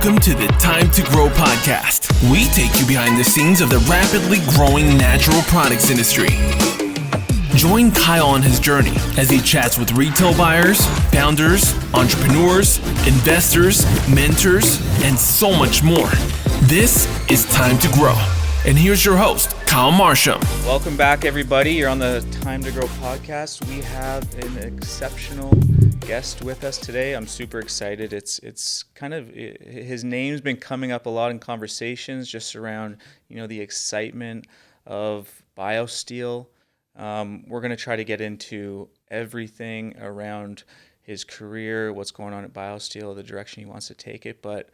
Welcome to the Time to Grow podcast. We take you behind the scenes of the rapidly growing natural products industry. Join Kyle on his journey as he chats with retail buyers, founders, entrepreneurs, investors, mentors, and so much more. This is Time to Grow. And here's your host, Kyle Marsham. Welcome back, everybody. You're on the Time to Grow podcast. We have an exceptional guest with us today. I'm super excited. It's kind of, his name's been coming up a lot in conversations just around, the excitement of BioSteel. We're going to try to get into everything around his career, what's going on at BioSteel, the direction he wants to take it. But,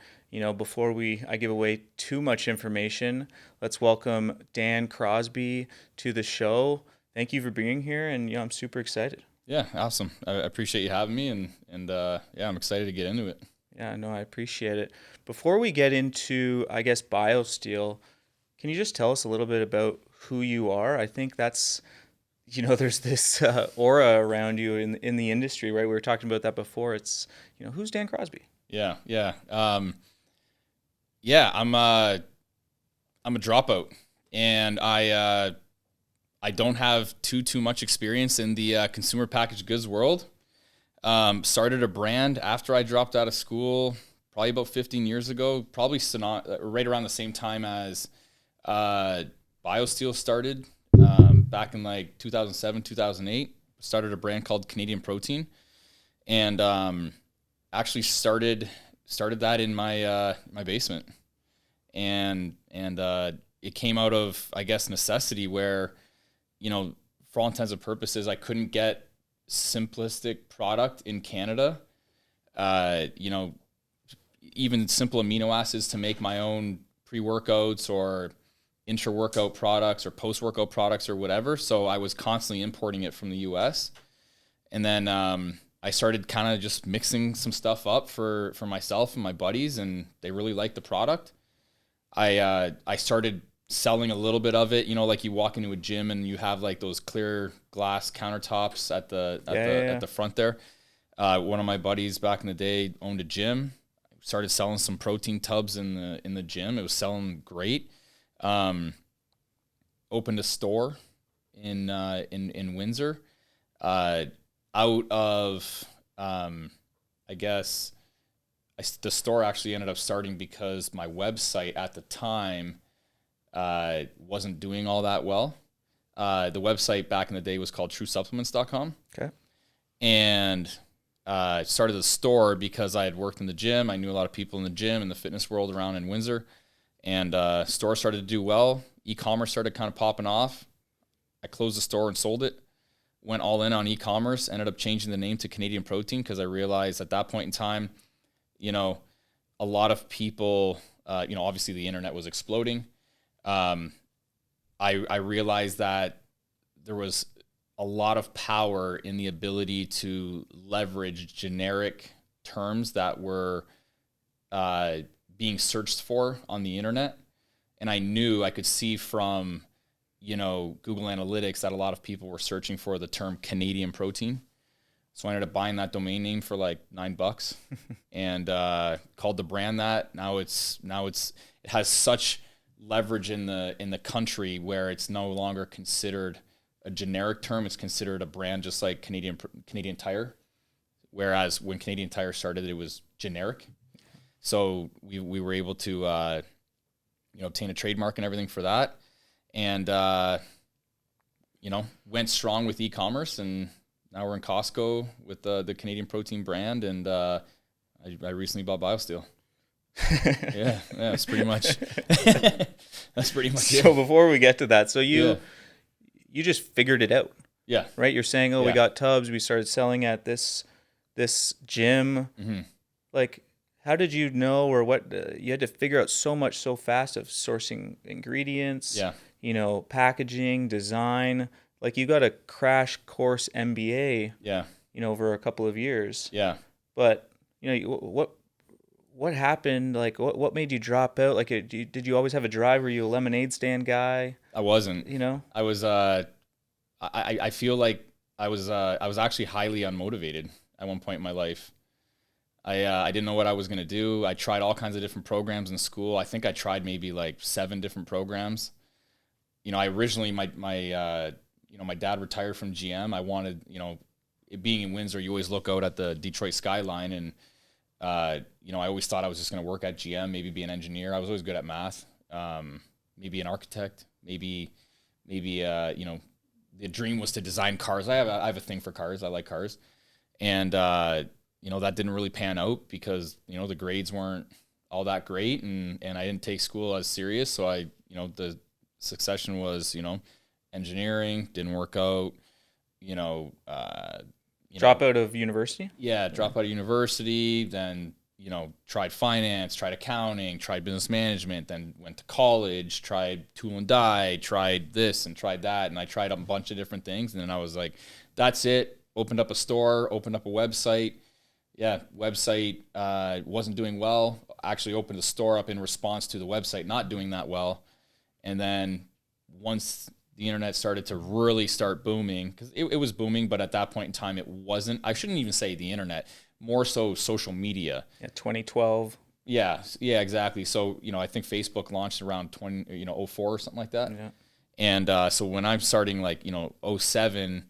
before I give away too much information, let's welcome Dan Crosby to the show. Thank you for being here, and I'm super excited. Yeah, awesome. I appreciate you having me, and I'm excited to get into it. Yeah, no, I appreciate it. Before we get into, BioSteel, can you just tell us a little bit about who you are? I think that's, there's this aura around you in the industry, right? We were talking about that before. It's, who's Dan Crosby? Yeah. I'm a dropout, and I don't have too much experience in the consumer packaged goods world. Started a brand after I dropped out of school, probably about 15 years ago, probably right around the same time as BioSteel started, back in like 2007, 2008. Started a brand called Canadian Protein, and actually started that in my basement, and it came out of, I guess, necessity, where for all intents and purposes, I couldn't get simplistic product in Canada. Even simple amino acids to make my own pre-workouts or intra-workout products or post-workout products or whatever. So I was constantly importing it from the US. And then I started kind of just mixing some stuff up for myself and my buddies, and they really liked the product. I started selling a little bit of it, like you walk into a gym and you have like those clear glass countertops at the front there. One of my buddies back in the day owned a gym. Started selling some protein tubs in the gym. It was selling great. Opened a store in Windsor. Out of the store actually ended up starting because my website at the time wasn't doing all that well. The website back in the day was called truesupplements.com. Okay. And started the store because I had worked in the gym. I knew a lot of people in the gym and the fitness world around in Windsor. And store started to do well. E-commerce started kind of popping off. I closed the store and sold it. Went all in on e-commerce. Ended up changing the name to Canadian Protein because I realized at that point in time, a lot of people, obviously the internet was exploding. I realized that there was a lot of power in the ability to leverage generic terms that were being searched for on the internet. And I knew I could see from, Google Analytics that a lot of people were searching for the term Canadian Protein. So I ended up buying that domain name for like $9 and called the brand that. Now it has such leverage in the country where it's no longer considered a generic term. It's considered a brand, just like Canadian Tire. Whereas when Canadian Tire started, it was generic. So we were able to obtain a trademark and everything for that, and went strong with e-commerce, and now we're in Costco with the Canadian Protein brand, and I recently bought BioSteel. yeah, that's pretty much it. So before we get to that, so you just figured it out. Yeah. Right? You're saying, we got tubs, we started selling at this gym. Mm-hmm. Like, how did you know, or what, you had to figure out so much so fast of sourcing ingredients, packaging, design. Like, you got a crash course MBA, over a couple of years. Yeah. But, what happened? Like, what made you drop out? Like, did you always have a drive? Were you a lemonade stand guy? I wasn't. I was. I feel like I was actually highly unmotivated at one point in my life. I didn't know what I was going to do. I tried all kinds of different programs in school. I think I tried maybe like 7 different programs. I originally, my dad retired from GM. I wanted, it being in Windsor, you always look out at the Detroit skyline, and, I always thought I was just going to work at GM, maybe be an engineer. I was always good at math, maybe an architect, maybe, the dream was to design cars. I have a thing for cars. I like cars. And, that didn't really pan out because, the grades weren't all that great, and I didn't take school as serious. So the succession was, engineering didn't work out, Drop out of university? Yeah, drop out of university, then, tried finance, tried accounting, tried business management, then went to college, tried tool and die, tried this and tried that. And I tried a bunch of different things. And then I was like, that's it. Opened up a store, opened up a website. Yeah, website wasn't doing well. Actually opened a store up in response to the website not doing that well. And then once the internet started to really start booming, because it was booming, but at that point in time, it wasn't. I shouldn't even say the internet, more so social media. Yeah, 2012. Yeah, exactly. So, I think Facebook launched around 04 or something like that. Yeah. And so when I'm starting 07,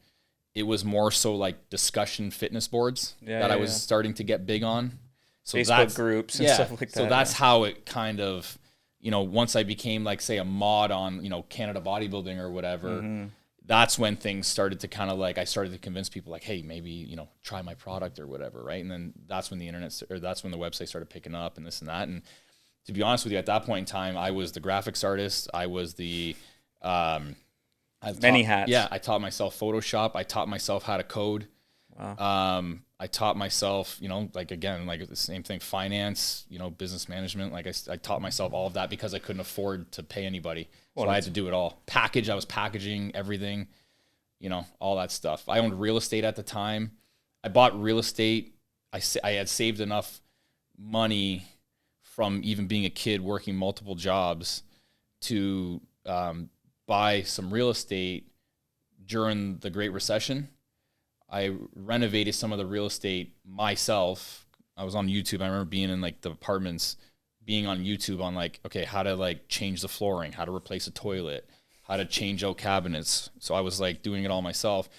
it was more so like discussion fitness boards that I was starting to get big on. So Facebook groups and stuff like that. So that's how it kind of, once I became say a mod on, Canada Bodybuilding or whatever, that's when things started to kind of I started to convince people hey, maybe, try my product or whatever. Right. And then that's when that's when the website started picking up and this and that. And to be honest with you, at that point in time, I was the graphics artist. I was the, many hats. Yeah. I taught myself Photoshop. I taught myself how to code. Wow. I taught myself, again, the same thing, finance, business management. I taught myself all of that because I couldn't afford to pay anybody. So I had to do it all. I was packaging everything, all that stuff. I owned real estate at the time. I bought real estate. I had saved enough money from even being a kid working multiple jobs to buy some real estate during the Great Recession. I renovated some of the real estate myself. I was on YouTube. I remember being in the apartments, being on YouTube on okay, how to change the flooring, how to replace a toilet, how to change out cabinets. So I was doing it all myself.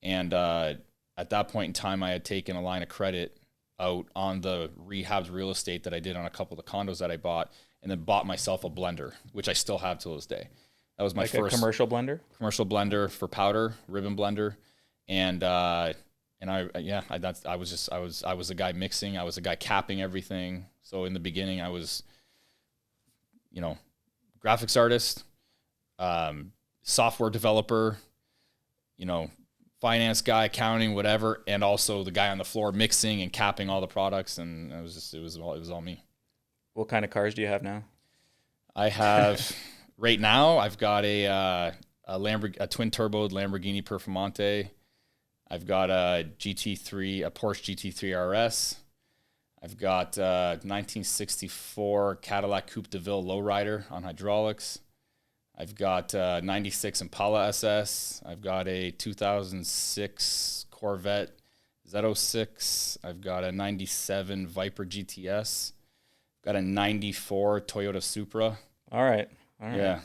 And at that point in time, I had taken a line of credit out on the rehabbed real estate that I did on a couple of the condos that I bought, and then bought myself a blender, which I still have to this day. That was my first a commercial blender for powder, ribbon blender. And I was the guy mixing. I was the guy capping everything. So in the beginning, I was, graphics artist, software developer, finance guy, accounting, whatever, and also the guy on the floor mixing and capping all the products. And it was all me. What kind of cars do you have now? I have right now. I've got a twin turbo Lamborghini Performante. I've got a Porsche GT3 RS. I've got a 1964 Cadillac Coupe de Ville lowrider on hydraulics. I've got a 96 Impala SS. I've got a 2006 Corvette Z06. I've got a 97 Viper GTS. I've got a 94 Toyota Supra. All right. Yeah.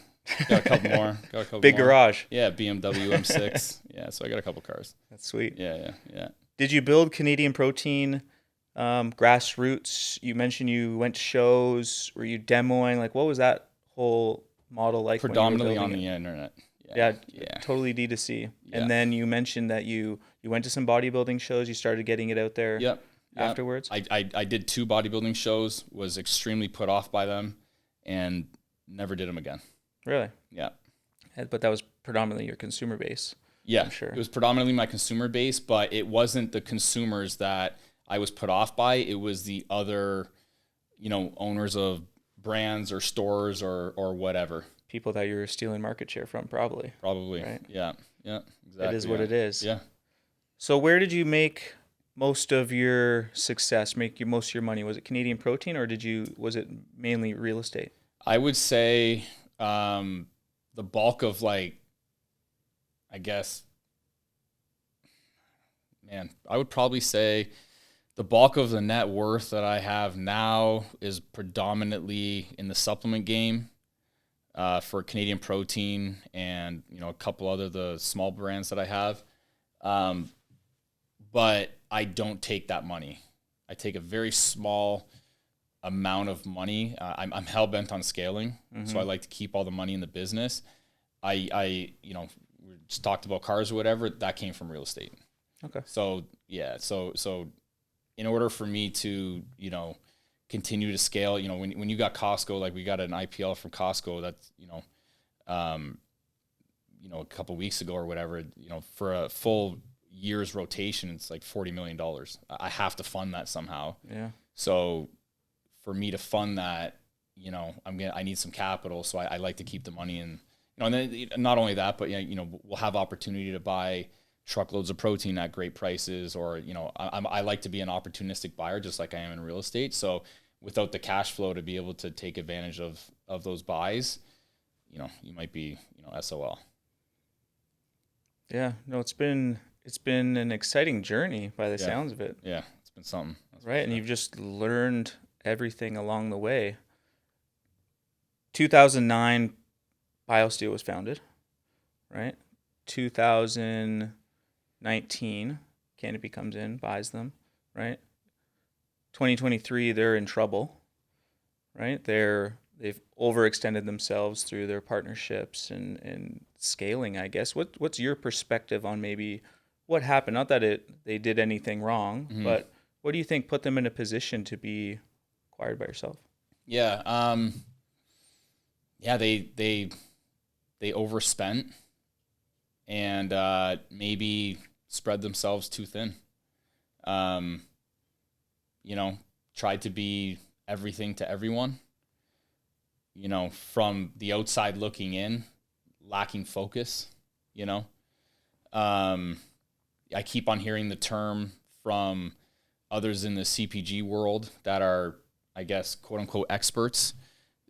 Got a couple more. Big garage. Yeah, BMW M6. Yeah, so I got a couple cars. That's sweet. Yeah. Did you build Canadian Protein grassroots? You mentioned you went to shows. Were you demoing? What was that whole model like? Predominantly on the internet. Yeah. Totally D2C. Yeah. And then you mentioned that you went to some bodybuilding shows. You started getting it out there. Yep. Afterwards. I did 2 bodybuilding shows. Was extremely put off by them, and never did them again. Really? Yeah. But that was predominantly your consumer base. Yeah, I'm sure. It was predominantly my consumer base, but it wasn't the consumers that I was put off by. It was the other, owners of brands or stores or whatever. People that you're stealing market share from, probably. Right? Yeah, exactly. It is what it is. Yeah. So where did you make most of your success, most of your money? Was it Canadian Protein, or was it mainly real estate? I would say the bulk of I guess, man, I would probably say The bulk of the net worth that I have now is predominantly in the supplement game for Canadian Protein and, you know, a couple other the small brands that I have. But I don't take that money. I take a very small amount of money. I'm hell bent on scaling, so I like to keep all the money in the business. I you know, we just talked about cars or whatever. That came from real estate. Okay. So yeah, so in order for me to, you know, continue to scale, you know, when you got Costco, like we got an IPL from Costco, that's, you know, a couple weeks ago or whatever, you know, for a full year's rotation, it's like $40 million. I have to fund that somehow. Yeah. So for me to fund that, you know, I need some capital. So I like to keep the money in, you know, and then not only that, but, you know, we'll have opportunity to buy truckloads of protein at great prices, or, you know, I like to be an opportunistic buyer, just like I am in real estate. So without the cash flow to be able to take advantage of those buys, you know, you might be, you know, SOL. Yeah, no, it's been an exciting journey by the sounds of it. Yeah, it's been something. Right, and you've just learned everything along the way. 2009, BioSteel was founded, right? 2019, Canopy comes in, buys them, right? 2023, they're in trouble, right? They've overextended themselves through their partnerships and scaling, I guess. What's your perspective on maybe what happened? Not that they did anything wrong, but what do you think put them in a position to be acquired by yourself? Yeah, they overspent and maybe spread themselves too thin. You know, tried to be everything to everyone. You know, from the outside looking in, lacking focus, you know. I keep on hearing the term from others in the CPG world that are, I guess, quote unquote experts,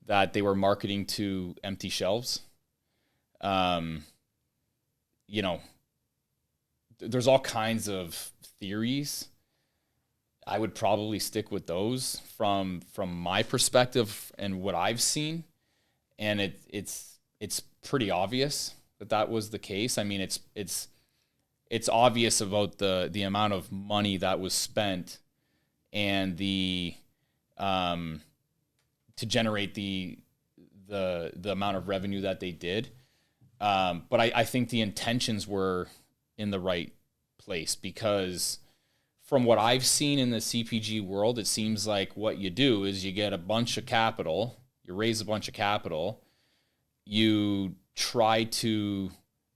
that they were marketing to empty shelves. You know, there's all kinds of theories. I would probably stick with those from my perspective and what I've seen, and it's pretty obvious that was the case. I mean, it's obvious about the amount of money that was spent and the to generate the amount of revenue that they did. But I think the intentions were in the right place, because from what I've seen in the CPG world, it seems like what you do is you get a bunch of capital, you raise a bunch of capital, you try to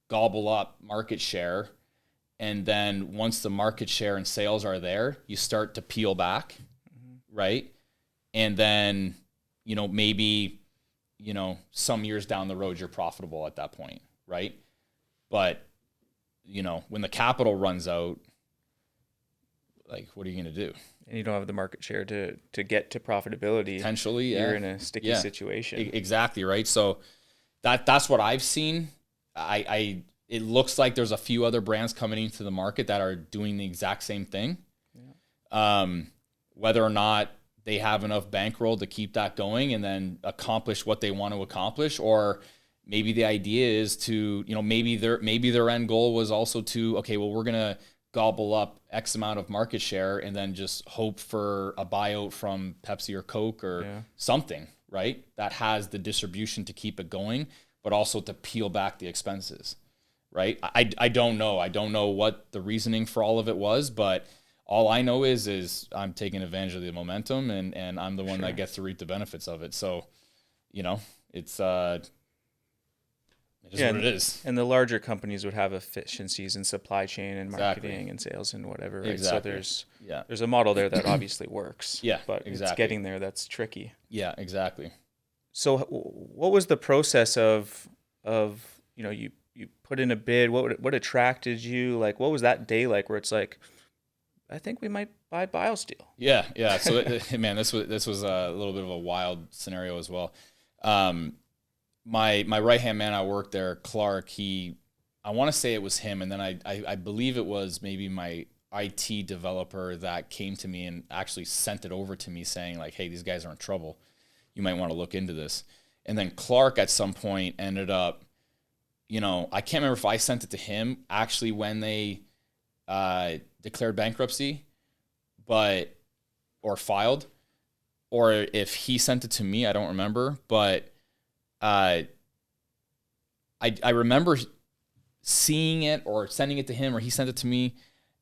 gobble up market share, and then once the market share and sales are there, you start to peel back, right? And then, you know, maybe, you know, some years down the road, you're profitable at that point, right? But, you know, when the capital runs out, like, what are you going to do? And you don't have the market share to get to profitability. Potentially, yeah. You're in a sticky situation. Exactly, right? So that's what I've seen. It looks like there's a few other brands coming into the market that are doing the exact same thing. Yeah. Whether or not they have enough bankroll to keep that going and then accomplish what they want to accomplish, or maybe the idea is to, you know, maybe their end goal was also to, okay, well, we're going to gobble up X amount of market share and then just hope for a buyout from Pepsi or Coke or something, right? That has the distribution to keep it going, but also to peel back the expenses, right? I don't know. I don't know what the reasoning for all of it was, but all I know is I'm taking advantage of the momentum, and I'm the one that gets to reap the benefits of it. So, you know, it's it is what it is. And the larger companies would have efficiencies in supply chain and marketing and sales and whatever, right? Exactly. So there's a model there that obviously works. Yeah, but it's getting there that's tricky. Yeah, exactly. So what was the process of you know, you put in a bid? What attracted you? Like, what was that day like where it's like, I think we might buy BioSteel? Yeah. So, man, this was a little bit of a wild scenario as well. My right-hand man, I worked there, Clark, I want to say it was him, and then I believe it was maybe my IT developer that came to me and actually sent it over to me saying like, hey, these guys are in trouble. You might want to look into this. And then Clark at some point ended up, I can't remember if I sent it to him actually when they declared bankruptcy, or filed, or if he sent it to me, I don't remember. But I remember seeing it or sending it to him, or he sent it to me,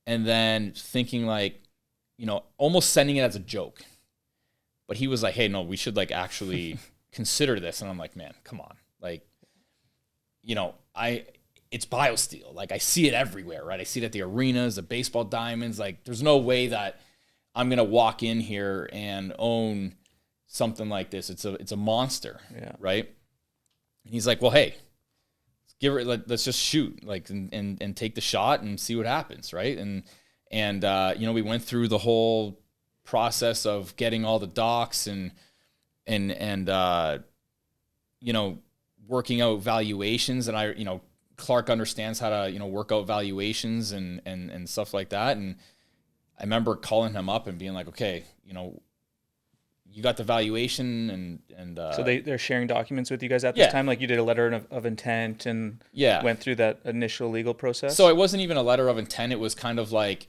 and then thinking like, almost sending it as a joke. But he was like, hey, no, we should like actually consider this. And I'm like, man, come on. Like, it's BioSteel. Like I see it everywhere, right? I see it at the arenas, the baseball diamonds. Like there's no way that I'm going to walk in here and own something like this. It's a monster, right? And he's like, well, hey, let's just shoot, like, and take the shot and see what happens, right? And we went through the whole process of getting all the docs and working out valuations. And Clark understands how to, work out valuations and stuff like that. And I remember calling him up and being like, okay, you got the valuation and so they're sharing documents with you guys at this time? Like you did a letter of intent and went through that initial legal process? So it wasn't even a letter of intent. It was kind of like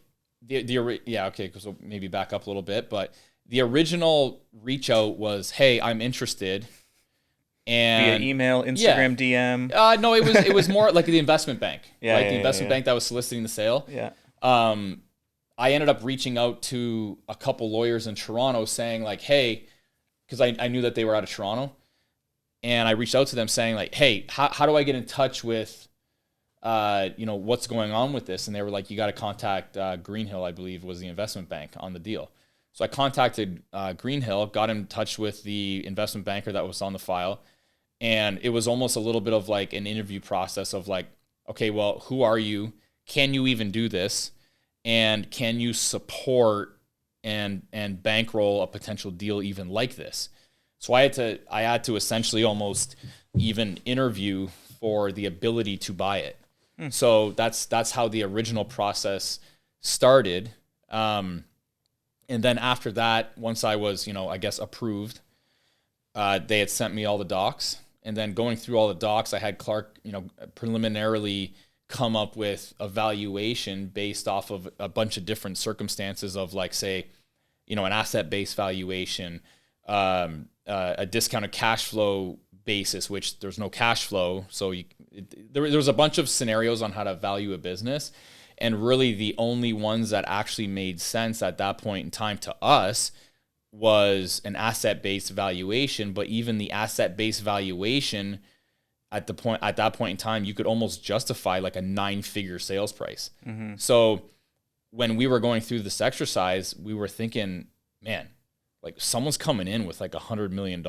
so maybe back up a little bit, but the original reach out was, hey, I'm interested. And via email, Instagram, DM? No, it was more like the investment bank, right? The investment bank that was soliciting the sale. Yeah. I ended up reaching out to a couple lawyers in Toronto saying like, hey, because I knew that they were out of Toronto, and I reached out to them saying like, hey, how do I get in touch with, what's going on with this? And they were like, you got to contact Greenhill, I believe was the investment bank on the deal. So I contacted Greenhill, got in touch with the investment banker that was on the file, and it was almost a little bit of like an interview process of like, okay, well, who are you? Can you even do this? And can you support and bankroll a potential deal even like this? So I had to essentially almost even interview for the ability to buy it. So that's how the original process started. And then after that, once I was, I guess approved, they had sent me all the docs. And then going through all the docs, I had Clark, preliminarily come up with a valuation based off of a bunch of different circumstances of like, say, an asset-based valuation, a discounted cash flow basis, which there's no cash flow. So there was a bunch of scenarios on how to value a business. And really the only ones that actually made sense at that point in time to us was an asset-based valuation. But even the asset-based valuation at that point in time, you could almost justify like a 9-figure sales price. Mm-hmm. So when we were going through this exercise, we were thinking, man, like someone's coming in with like $100 million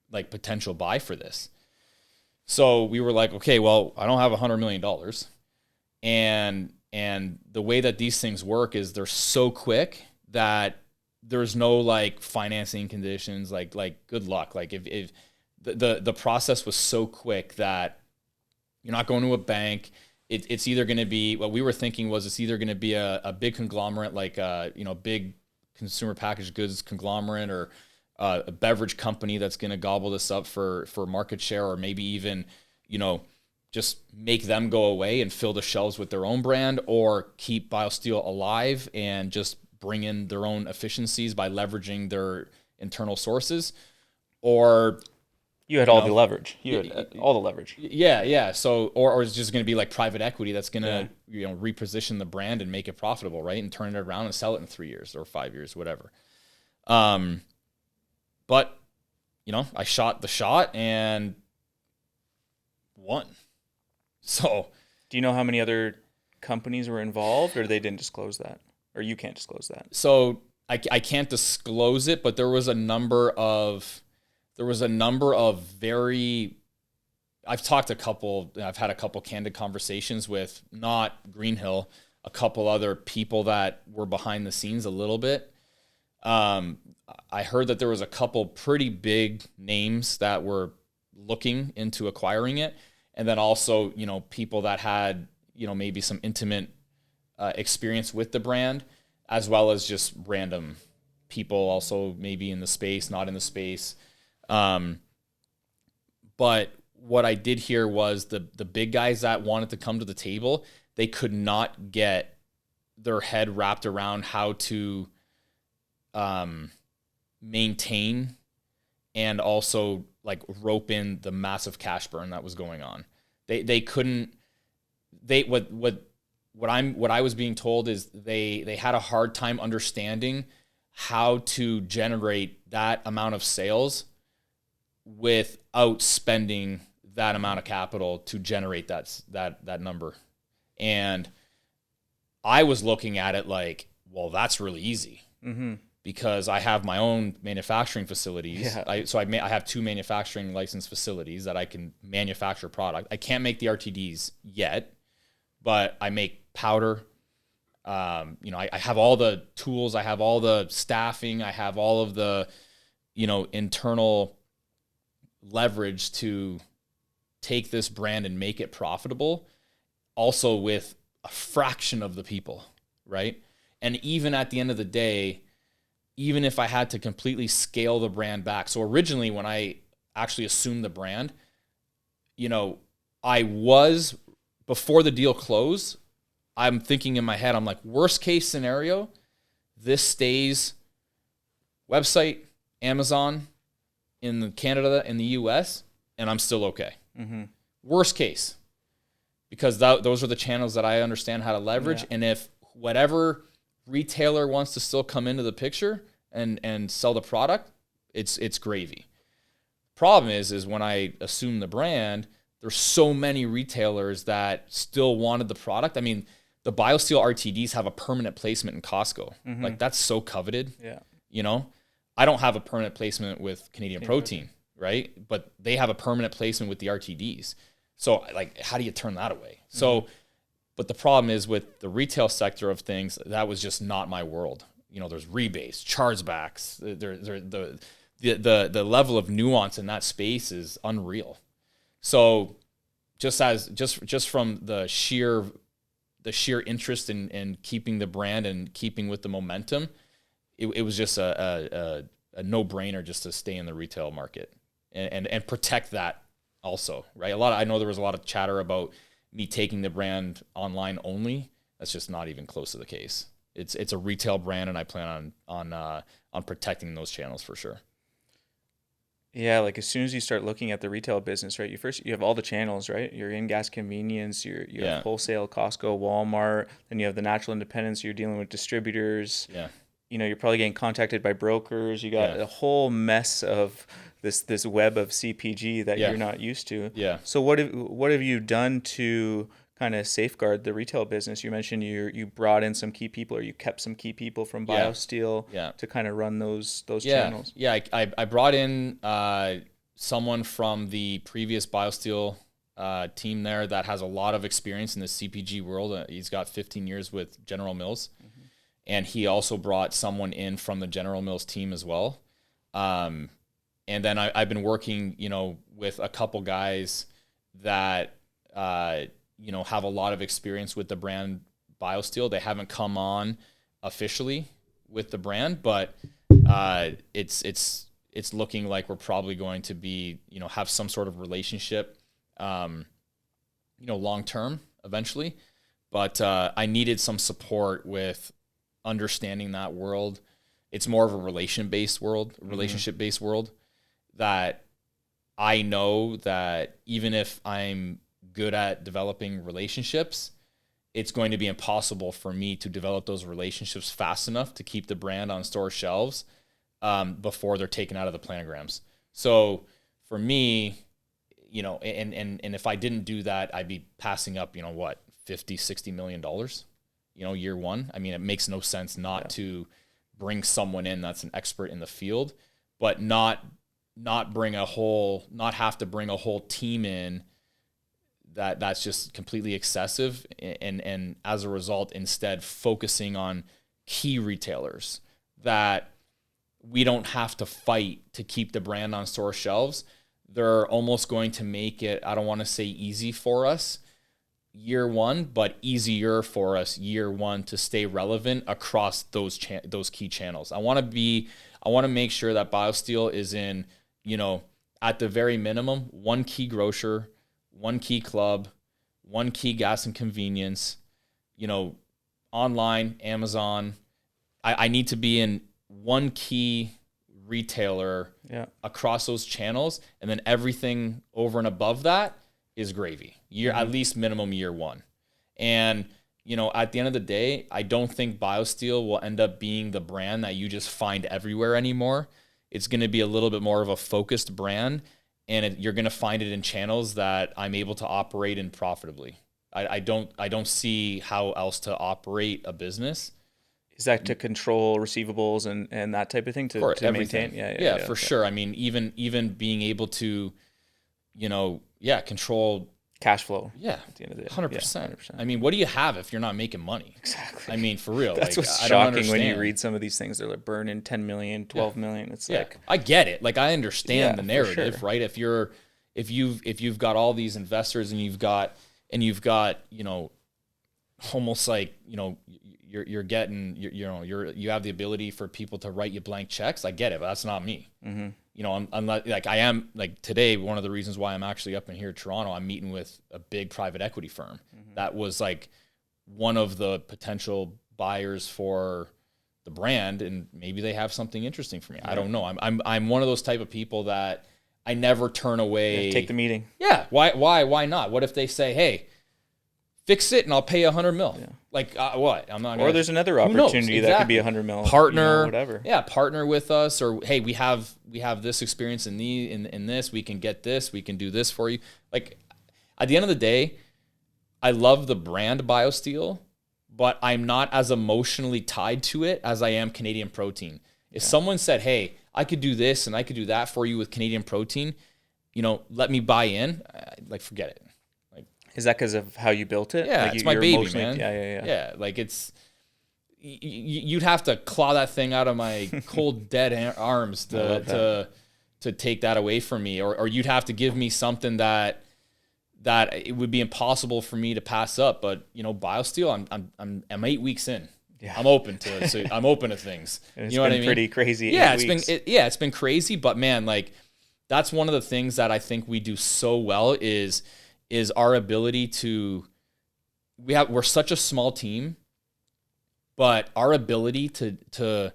like potential buy for this. So we were like, okay, well, I don't have $100 million. And the way that these things work is they're so quick that there's no like financing conditions, like good luck. Like if the process was so quick that you're not going to a bank. It's either going to be, what we were thinking was it's either going to be a big conglomerate, like big consumer packaged goods conglomerate, or a beverage company that's going to gobble this up for market share, or maybe even, just make them go away and fill the shelves with their own brand, or keep BioSteel alive and just bring in their own efficiencies by leveraging their internal sources. Or you had all the leverage. You had all the leverage. Yeah. So, or it's just going to be like private equity that's going to, reposition the brand and make it profitable, right? And turn it around and sell it in 3 years or 5 years, whatever. But, I shot the shot and won. So, do you know how many other companies were involved, or they didn't disclose that, or you can't disclose that? So I can't disclose it, but there was a number of very, I've had a couple candid conversations with, not Greenhill, a couple other people that were behind the scenes a little bit. I heard that there was a couple pretty big names that were looking into acquiring it. And then also, people that had, maybe some intimate experience with the brand, as well as just random people also maybe in the space, not in the space. But what I did here was the big guys that wanted to come to the table, they could not get their head wrapped around how to maintain and also like rope in the massive cash burn that was going on. They couldn't. What I was being told is they had a hard time understanding how to generate that amount of sales without spending that amount of capital to generate that number. And I was looking at it like, well, that's really easy because I have my own manufacturing facilities. Yeah. I have 2 manufacturing licensed facilities that I can manufacture product. I can't make the RTDs yet, but I make powder. I have all the tools. I have all the staffing. I have all of the, internal leverage to take this brand and make it profitable, also with a fraction of the people, right? And even at the end of the day, even if I had to completely scale the brand back. So originally when I actually assumed the brand, I was, before the deal closed, I'm thinking in my head, I'm like, worst case scenario, this stays website, Amazon, in Canada, in the US, and I'm still okay. Worst case, because those are the channels that I understand how to leverage. Yeah. And if whatever retailer wants to still come into the picture and sell the product, it's gravy. Problem is when I assume the brand, there's so many retailers that still wanted the product. I mean, the BioSteel RTDs have a permanent placement in Costco. Like that's so coveted. Yeah. I don't have a permanent placement with Canadian Protein, right? But they have a permanent placement with the RTDs. So like, how do you turn that away? So, but the problem is with the retail sector of things, that was just not my world. There's rebates, chargebacks. The level of nuance in that space is unreal. So just from the sheer interest in keeping the brand and keeping with the momentum, it was just a no-brainer just to stay in the retail market and protect that also, right? I know there was a lot of chatter about me taking the brand online only. That's just not even close to the case. It's a retail brand, and I plan on protecting those channels for sure. Yeah, like as soon as you start looking at the retail business, right? You have all the channels, right? You're in gas convenience, you have wholesale, Costco, Walmart, then you have the natural independents, you're dealing with distributors. Yeah. You're probably getting contacted by brokers. You got a whole mess of this web of CPG that you're not used to. Yeah. So what have you done to kind of safeguard the retail business? You mentioned you brought in some key people, or you kept some key people from BioSteel to kind of run those channels. Yeah, I brought in someone from the previous BioSteel team there that has a lot of experience in the CPG world. He's got 15 years with General Mills. And he also brought someone in from the General Mills team as well. And then I've been working, with a couple guys that, have a lot of experience with the brand BioSteel. They haven't come on officially with the brand, but it's looking like we're probably going to be, have some sort of relationship, long term eventually. But I needed some support with understanding that world. It's more of a relationship-based world that I know that even if I'm good at developing relationships, it's going to be impossible for me to develop those relationships fast enough to keep the brand on store shelves before they're taken out of the planograms. So for me, and if I didn't do that, I'd be passing up, $50, $60 million. Year one. I mean, it makes no sense not to bring someone in that's an expert in the field, but not have to bring a whole team in that's just completely excessive. And as a result, instead focusing on key retailers that we don't have to fight to keep the brand on store shelves. They're almost going to make it, I don't want to say easy for us, year one, but easier for us year one to stay relevant across those key channels. I want to make sure that BioSteel is in, at the very minimum, one key grocer, one key club, one key gas and convenience, online, Amazon. I need to be in one key retailer across those channels, and then everything over and above that is gravy. At least minimum year one. And at the end of the day, I don't think BioSteel will end up being the brand that you just find everywhere anymore. It's going to be a little bit more of a focused brand, and you're going to find it in channels that I'm able to operate in profitably. I don't see how else to operate a business. Is that to control receivables and that type of thing to maintain? Yeah, for sure. I mean, even being able to, control cash flow. Yeah, at the end of the day, 100%. I mean, what do you have if you're not making money? Exactly. I mean, for real. That's what's shocking when you read some of these things. They're like burning 10 million, 12 million. It's like, I get it. Like, I understand the narrative, right? If you've got all these investors and you've got almost like you're getting you have the ability for people to write you blank checks. I get it, but that's not me. Mm-hmm. I'm like, I am, like, today, one of the reasons why I'm actually up in here in Toronto, I'm meeting with a big private equity firm that was like one of the potential buyers for the brand, and maybe they have something interesting for me. I don't know. I'm one of those type of people that I never turn away. Take the meeting. Yeah. Why not? What if they say, hey, fix it and I'll pay $100 million? Yeah. Like, what? I'm not. Or there's another opportunity that could be $100 million. Partner, whatever. Yeah, partner with us, or hey, we have this experience in this. We can get this. We can do this for you. Like, at the end of the day, I love the brand BioSteel, but I'm not as emotionally tied to it as I am Canadian Protein. If someone said, hey, I could do this and I could do that for you with Canadian Protein, let me buy in, like, forget it. Is that because of how you built it? Yeah, like it's my baby, man. Yeah. Yeah, like, it's, you'd have to claw that thing out of my cold, dead arms to take that away from me, or you'd have to give me something that it would be impossible for me to pass up. But BioSteel, I'm 8 weeks in. Yeah. I'm open to it. So I'm open to things. It's been pretty crazy. Yeah, it's been crazy. But man, like, that's one of the things that I think we do so well is our ability to, we're such a small team, but our ability to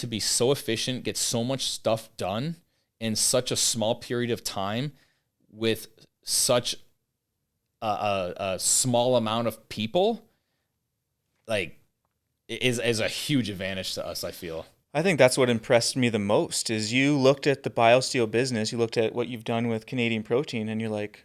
be so efficient, get so much stuff done in such a small period of time with such a small amount of people, like, is a huge advantage to us, I feel. I think that's what impressed me the most is you looked at the BioSteel business, you looked at what you've done with Canadian Protein, and you're like,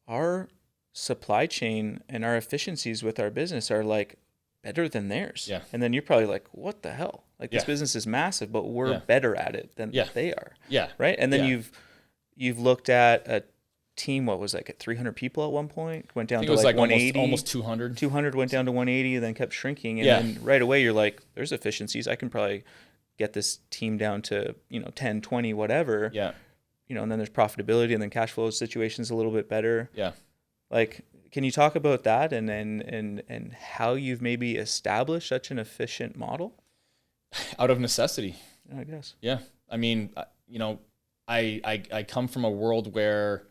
our supply chain and our efficiencies with our business are like better than theirs. Yeah. And then you're probably like, what the hell? Like, this business is massive, but we're better at it than they are. Yeah. Right. And then you've looked at a team, what was like at 300 people at one point, went down to like 180, almost 200. 200 went down to 180, and then kept shrinking. And then right away you're like, there's efficiencies. I can probably get this team down to, 10, 20, whatever. Yeah. And then there's profitability, and then cash flow situation's a little bit better. Yeah. Like, can you talk about that and how you've maybe established such an efficient model? Out of necessity, I guess. Yeah. I mean, I come from a world where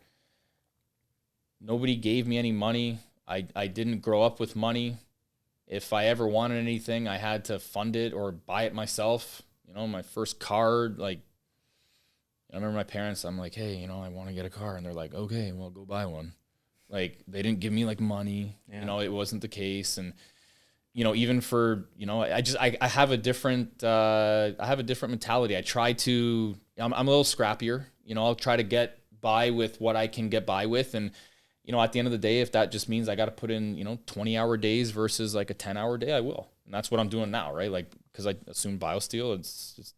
nobody gave me any money. I didn't grow up with money. If I ever wanted anything, I had to fund it or buy it myself. My first car, like, I remember my parents, I'm like, hey, I want to get a car. And they're like, okay, well, go buy one. Like, they didn't give me like money, it wasn't the case. And, even for, I have a different mentality. I try to, I'm a little scrappier, I'll try to get by with what I can get by with. And, at the end of the day, if that just means I got to put in, 20-hour days versus like a 10-hour day, I will. And that's what I'm doing now, right? Like, because I assume BioSteel, it's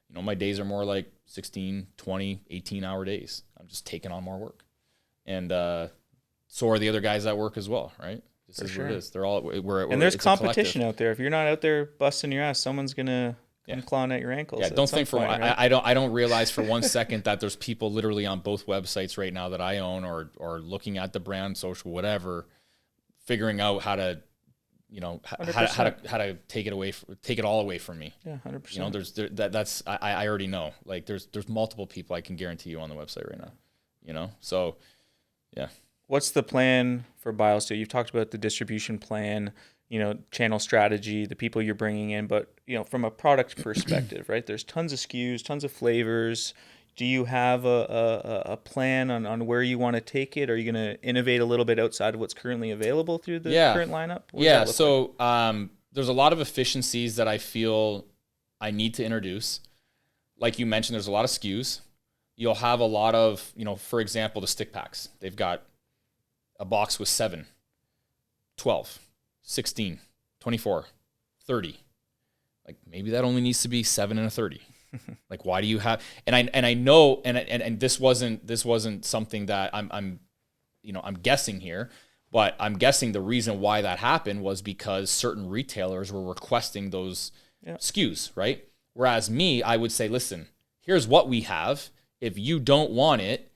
my days are more like 16, 20, 18-hour days. I'm just taking on more work. And so are the other guys at work as well, right? This is what it is. They're all, and there's competition out there. If you're not out there busting your ass, someone's going to I'm clawing at your ankles. Yeah, don't think for point, right? I don't realize for one second that there's people literally on both websites right now that I own or looking at the brand, social, whatever, figuring out how to, how to take it all away from me. Yeah, 100%. That's I already know. Like there's multiple people I can guarantee you on the website right now. So yeah. What's the plan for BioSteel? You've talked about the distribution plan, channel strategy, the people you're bringing in, but from a product perspective, right? There's tons of SKUs, tons of flavors. Do you have a plan on where you want to take it? Are you going to innovate a little bit outside of what's currently available through the current lineup? So there's a lot of efficiencies that I feel I need to introduce. Like you mentioned, there's a lot of SKUs. You'll have a lot of, for example, the stick packs. They've got a box with 7, 12, 16, 24, 30. Like maybe that only needs to be 7 and a 30. Like why do you have? And I know and this wasn't something that I'm guessing here, but I'm guessing the reason why that happened was because certain retailers were requesting those SKUs, right? Whereas me, I would say, listen, here's what we have. If you don't want it,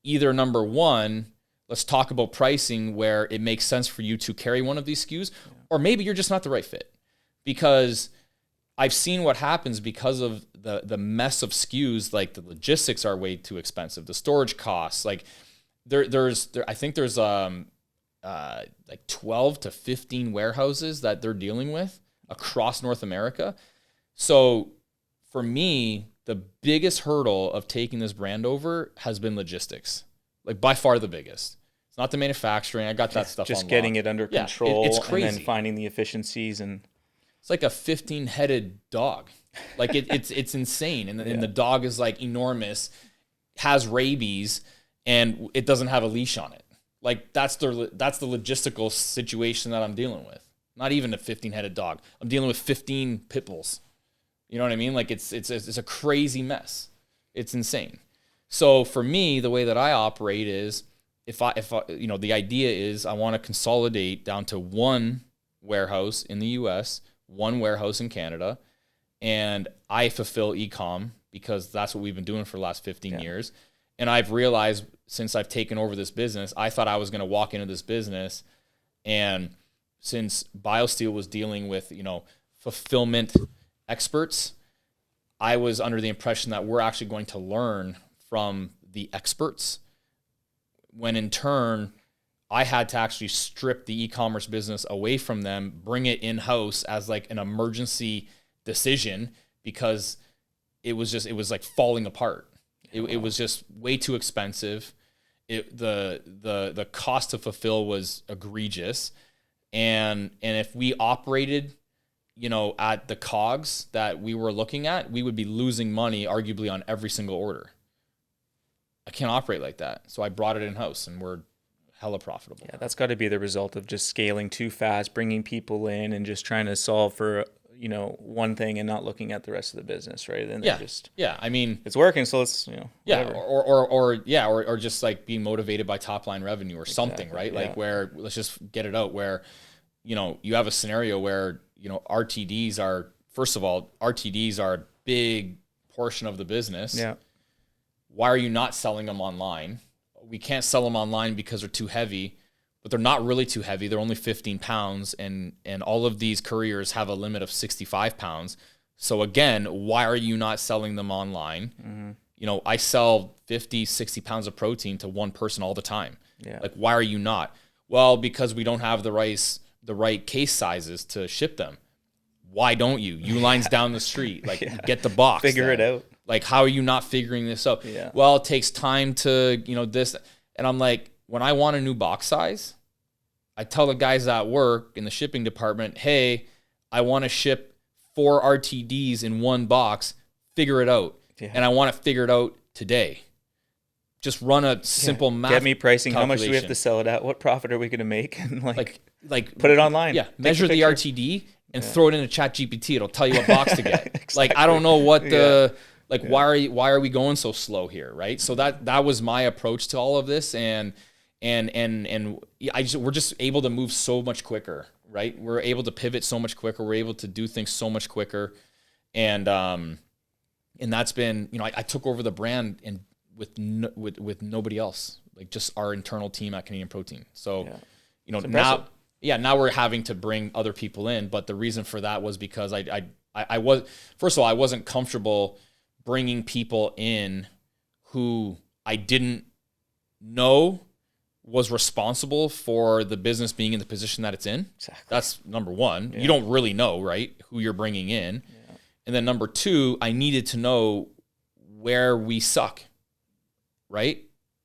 either number one, let's talk about pricing where it makes sense for you to carry one of these SKUs, or maybe you're just not the right fit. Because I've seen what happens because of the mess of SKUs, like the logistics are way too expensive, the storage costs, like I think there's like 12 to 15 warehouses that they're dealing with across North America. So for me, the biggest hurdle of taking this brand over has been logistics. Like by far the biggest. It's not the manufacturing. I got that stuff just unlocked. Getting it under control. It's crazy. And then finding the efficiencies and it's like a 15-headed dog. Like it's insane. And the dog is like enormous, has rabies, and it doesn't have a leash on it. Like that's the logistical situation that I'm dealing with. Not even a 15-headed dog. I'm dealing with 15 pit bulls. You know what I mean? Like it's a crazy mess. It's insane. So for me, the way that I operate is if I the idea is I want to consolidate down to one warehouse in the US, one warehouse in Canada, and I fulfill e-com because that's what we've been doing for the last 15 years. And I've realized since I've taken over this business, I thought I was going to walk into this business, and since BioSteel was dealing with, fulfillment experts, I was under the impression that we're actually going to learn from the experts, when in turn I had to actually strip the e-commerce business away from them, bring it in-house as like an emergency decision because it was like falling apart. It was just way too expensive. The cost to fulfill was egregious. And if we operated, at the COGS that we were looking at, we would be losing money arguably on every single order. I can't operate like that. So I brought it in-house and we're hella profitable. Yeah, that's got to be the result of just scaling too fast, bringing people in and just trying to solve for, one thing and not looking at the rest of the business, right? And I mean, it's working, so let's, whatever. Or just like being motivated by top line revenue or something, right? Yeah. Like where let's just get it out where, you have a scenario where, RTDs are, first of all, RTDs are a big portion of the business. Yeah. Why are you not selling them online? We can't sell them online because they're too heavy, but they're not really too heavy. They're only 15 pounds, and all of these couriers have a limit of 65 pounds. So again, why are you not selling them online? Mm-hmm. I sell 50, 60 pounds of protein to one person all the time. Yeah. Like, why are you not? Well, because we don't have the right case sizes to ship them. Why don't you? Uline's down the street. Like, get the box. Figure it out. Like, how are you not figuring this out? Yeah. Well, it takes time to, this. And I'm like, when I want a new box size, I tell the guys at work in the shipping department, hey, I want to ship 4 RTDs in one box. Figure it out. Yeah. And I want to figure it out today. Just run a simple math. Get me pricing. How much do we have to sell it at? What profit are we going to make? And like put it online. Yeah. Measure the RTD and throw it into ChatGPT. It'll tell you what box to get. Exactly. Like, I don't know what why are we going so slow here, right? So that was my approach to all of this, and we're just able to move so much quicker, right? We're able to pivot so much quicker. We're able to do things so much quicker, And that's been, I took over the brand and with nobody else, like just our internal team at Canadian Protein. So, now we're having to bring other people in. But the reason for that was because I was, first of all, I wasn't comfortable bringing people in who I didn't know was responsible for the business being in the position that it's in. Exactly. That's number one. Yeah. You don't really know, right, who you're bringing in. Yeah. And then number two, I needed to know where we suck, right?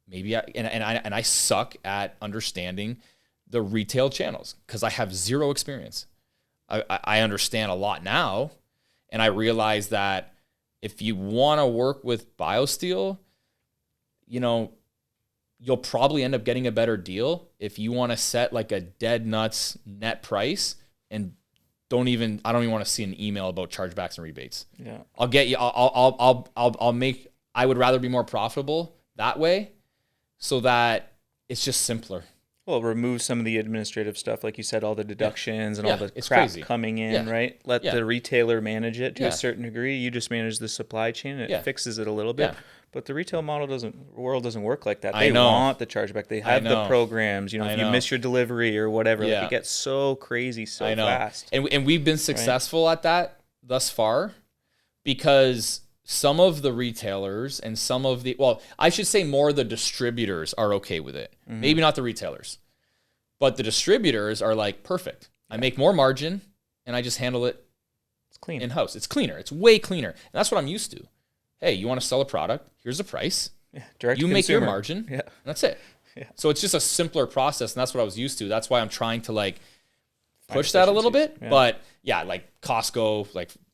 Maybe I suck at understanding the retail channels because I have zero experience. I understand a lot now, and I realize that if you want to work with BioSteel, you'll probably end up getting a better deal if you want to set like a dead nuts net price and I don't even want to see an email about chargebacks and rebates. Yeah. I'll get you. I would rather be more profitable that way so that it's just simpler. Well, remove some of the administrative stuff, like you said, all the deductions and all the crap coming in, right? Let the retailer manage it to a certain degree. You just manage the supply chain, and it fixes it a little bit. Yeah. But the retail world doesn't work like that. They want the chargeback. They have the programs. If you miss your delivery or whatever, like it gets so crazy so fast. And we've been successful at that thus far because some of the retailers and some of I should say more the distributors are okay with it. Mm-hmm. Maybe not the retailers. But the distributors are like, perfect. I make more margin and I just handle it in-house. It's cleaner. It's way cleaner. And that's what I'm used to. Hey, you want to sell a product? Here's the price. Yeah, direct you make your margin. Yeah. And that's it. Yeah. So it's just a simpler process, and that's what I was used to. That's why I'm trying to push that a little bit. Yeah. But like Costco,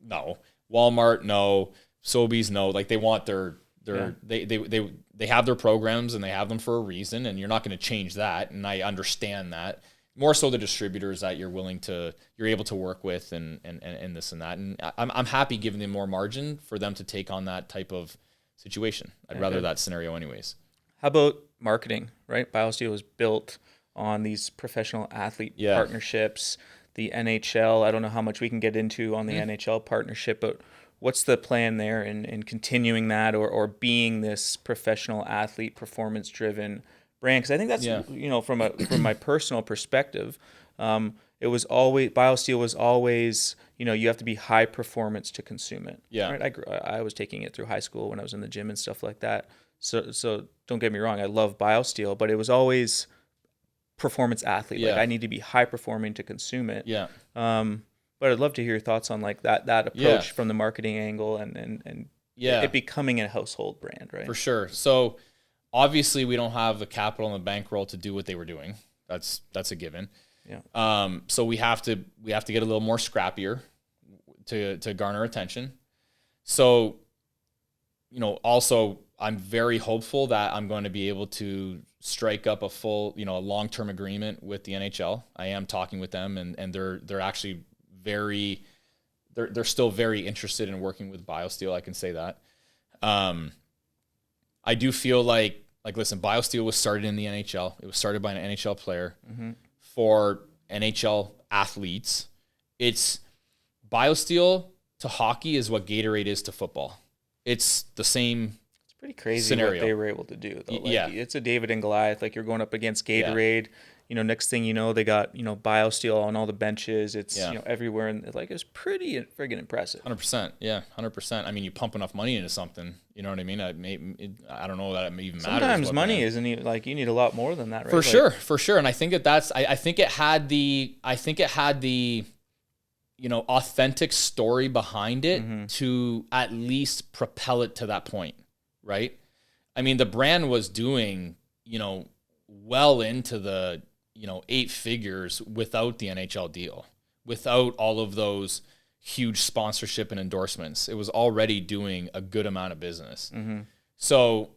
no. Walmart, no. Sobeys, no. They want they have their programs and they have them for a reason, and you're not going to change that. And I understand that. More so the distributors that you're able to work with and this and that. And I'm happy giving them more margin for them to take on that type of situation. I'd rather that scenario anyways. How about marketing, right? BioSteel was built on these professional athlete partnerships, the NHL. I don't know how much we can get into on the NHL partnership, but what's the plan there in continuing that or being this professional athlete performance driven brand? Because I think that's from my personal perspective, it was always BioSteel was always you have to be high performance to consume it. Yeah, right. I was taking it through high school when I was in the gym and stuff like that. So don't get me wrong, I love BioSteel, but it was always performance athlete. Yeah. I need to be high performing to consume it. Yeah. But I'd love to hear your thoughts on that approach from the marketing angle and it becoming a household brand, right? For sure. So obviously, we don't have the capital and the bankroll to do what they were doing. That's a given. Yeah. So we have to get a little more scrappier to garner attention. So, also I'm very hopeful that I'm going to be able to strike up a full, a long-term agreement with the NHL. I am talking with them, and they're actually they're still very interested in working with BioSteel. I can say that. I do feel like listen, BioSteel was started in the NHL. It was started by an NHL player for NHL athletes. It's BioSteel to hockey is what Gatorade is to football. It's the same. It's pretty crazy scenario. What they were able to do, though. It's a David and Goliath. You're going up against Gatorade. Yeah. Next thing you know, they got BioSteel on all the benches. It's everywhere, and it's pretty friggin' impressive. 100%, yeah, 100%. I mean, you pump enough money into something, you know what I mean? I don't know that it even matters. Sometimes money isn't even you need a lot more than that, right? For sure. And I think that's I think it had the authentic story behind it to at least propel it to that point, right? I mean, the brand was doing well into the 8 figures without the NHL deal, without all of those huge sponsorship and endorsements. It was already doing a good amount of business. Mm-hmm. So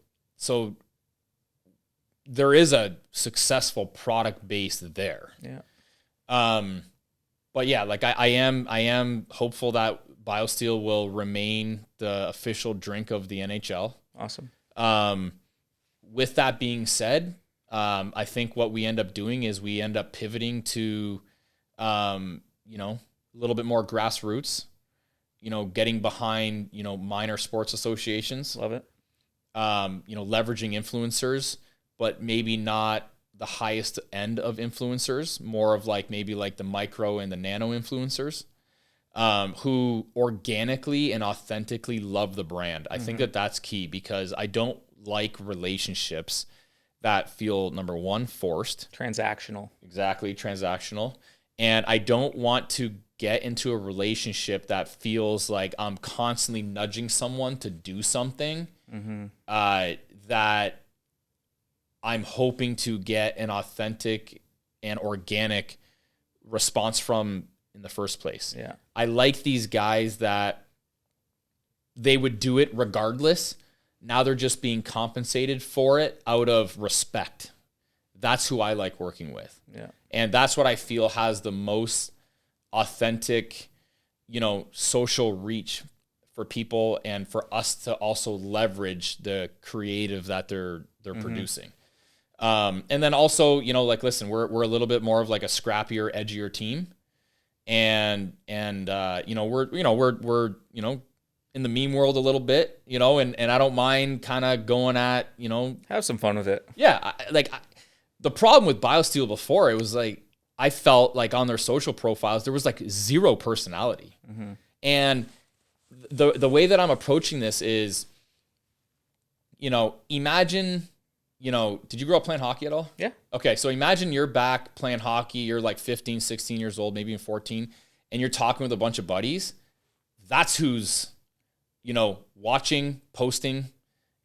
there is a successful product base there. Yeah. But yeah, I am hopeful that BioSteel will remain the official drink of the NHL. Awesome. With that being said, I think what we end up doing is we end up pivoting to, a little bit more grassroots. getting behind, minor sports associations. Love it. Leveraging influencers, but maybe not the highest end of influencers, more of maybe the micro and the nano influencers, who organically and authentically love the brand. I think that that's key, because I don't like relationships that feel, number one, forced. Transactional. Exactly, transactional. And I don't want to get into a relationship that feels like I'm constantly nudging someone to do something that I'm hoping to get an authentic and organic response from in the first place. Yeah. I like these guys that they would do it regardless. Now they're just being compensated for it out of respect. That's who I like working with. Yeah. And that's what I feel has the most authentic, social reach for people, and for us to also leverage the creative that they're producing. And then also, listen, we're a little bit more of a scrappier, edgier team. And we're in the meme world a little bit, and I don't mind kind of going at, have some fun with it. Yeah. The problem with BioSteel before, it was I felt on their social profiles, there was zero personality. And the way that I'm approaching this is, imagine, did you grow up playing hockey at all? Yeah. Okay. So imagine you're back playing hockey. You're 15, 16 years old, maybe even 14, and you're talking with a bunch of buddies. That's who's, watching, posting.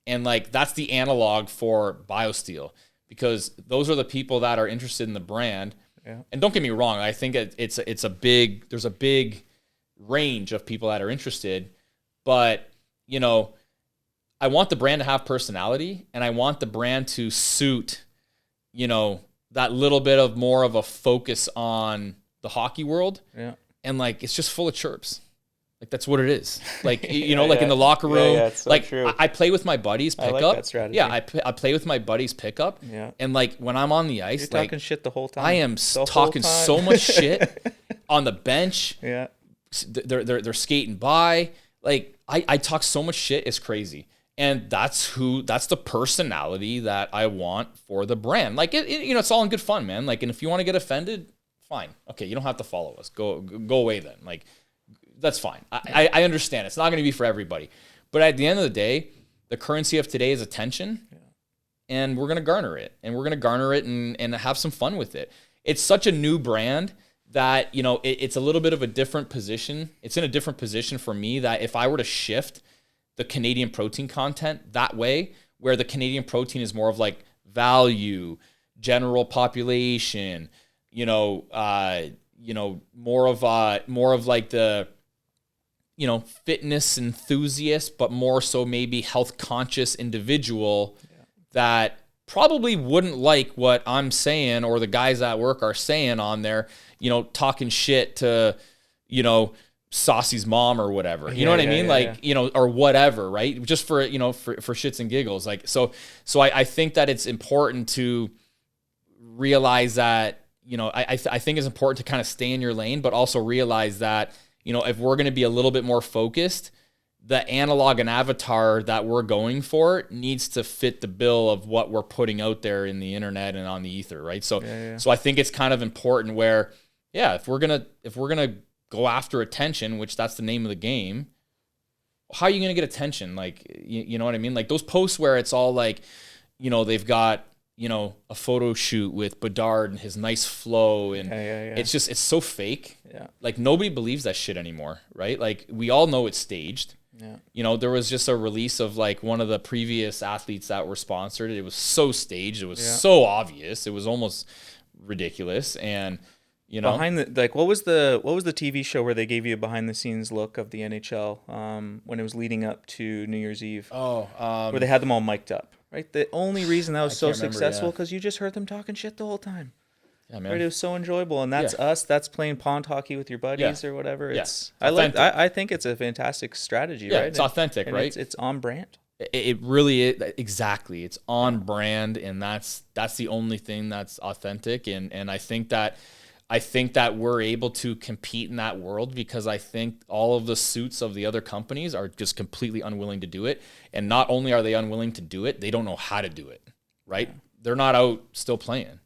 And that's the analog for BioSteel, because those are the people that are interested in the brand. Yeah. And don't get me wrong. I think there's a big range of people that are interested, but I want the brand to have personality, and I want the brand to suit, that little bit of more of a focus on the hockey world. Yeah. And it's just full of chirps. That's what it is. In the locker room, it's so true. I play with my buddies pickup. I like that strategy. Yeah. I play with my buddies pickup. Yeah. And when I'm on the ice, you're talking shit the whole time. I am talking so much shit on the bench. Yeah. They're skating by. I talk so much shit, it's crazy. And that's the personality that I want for the brand. It's all in good fun, man. And if you want to get offended, fine. Okay, you don't have to follow us. Go away then. That's fine. I understand. It's not going to be for everybody. But at the end of the day, the currency of today is attention. Yeah. And we're going to garner it. And we're going to garner it and have some fun with it. It's such a new brand that, it's a little bit of a different position. It's in a different position for me, that if I were to shift the Canadian protein content that way, where the Canadian protein is more of value, general population, more of the, fitness enthusiast, but more so maybe health conscious individual that probably wouldn't like what I'm saying, or the guys at work are saying on there, talking shit to, Saucy's mom or whatever, you know what I mean? Or whatever, right? Just for, for shits and giggles. So I think that it's important to realize that, I think it's important to kind of stay in your lane, but also realize that, if we're going to be a little bit more focused, the analog and avatar that we're going for needs to fit the bill of what we're putting out there in the internet and on the ether, right? So I think it's kind of important where, if we're gonna go after attention, which that's the name of the game, how are you gonna get attention? You know what I mean? Those posts where it's all they've got a photo shoot with Bedard and his nice flow, and it's so fake. Yeah. Nobody believes that shit anymore, right? We all know it's staged. Yeah. There was just a release of one of the previous athletes that were sponsored. It was so staged. It was so obvious. It was almost ridiculous. And behind the what was the TV show where they gave you a behind the scenes look of the NHL when it was leading up to New Year's Eve? Where they had them all mic'd up, right? The only reason that was so successful because you just heard them talking shit the whole time. Yeah, man. Right? It was so enjoyable, and that's us. That's playing pond hockey with your buddies or whatever. It's I think it's a fantastic strategy. Yeah, right? It's authentic, right? It's on brand. It really is, exactly. It's on brand, and that's the only thing that's authentic. And I think that I think that we're able to compete in that world because I think all of the suits of the other companies are just completely unwilling to do it. And not only are they unwilling to do it, they don't know how to do it, right? Yeah. They're not out still playing.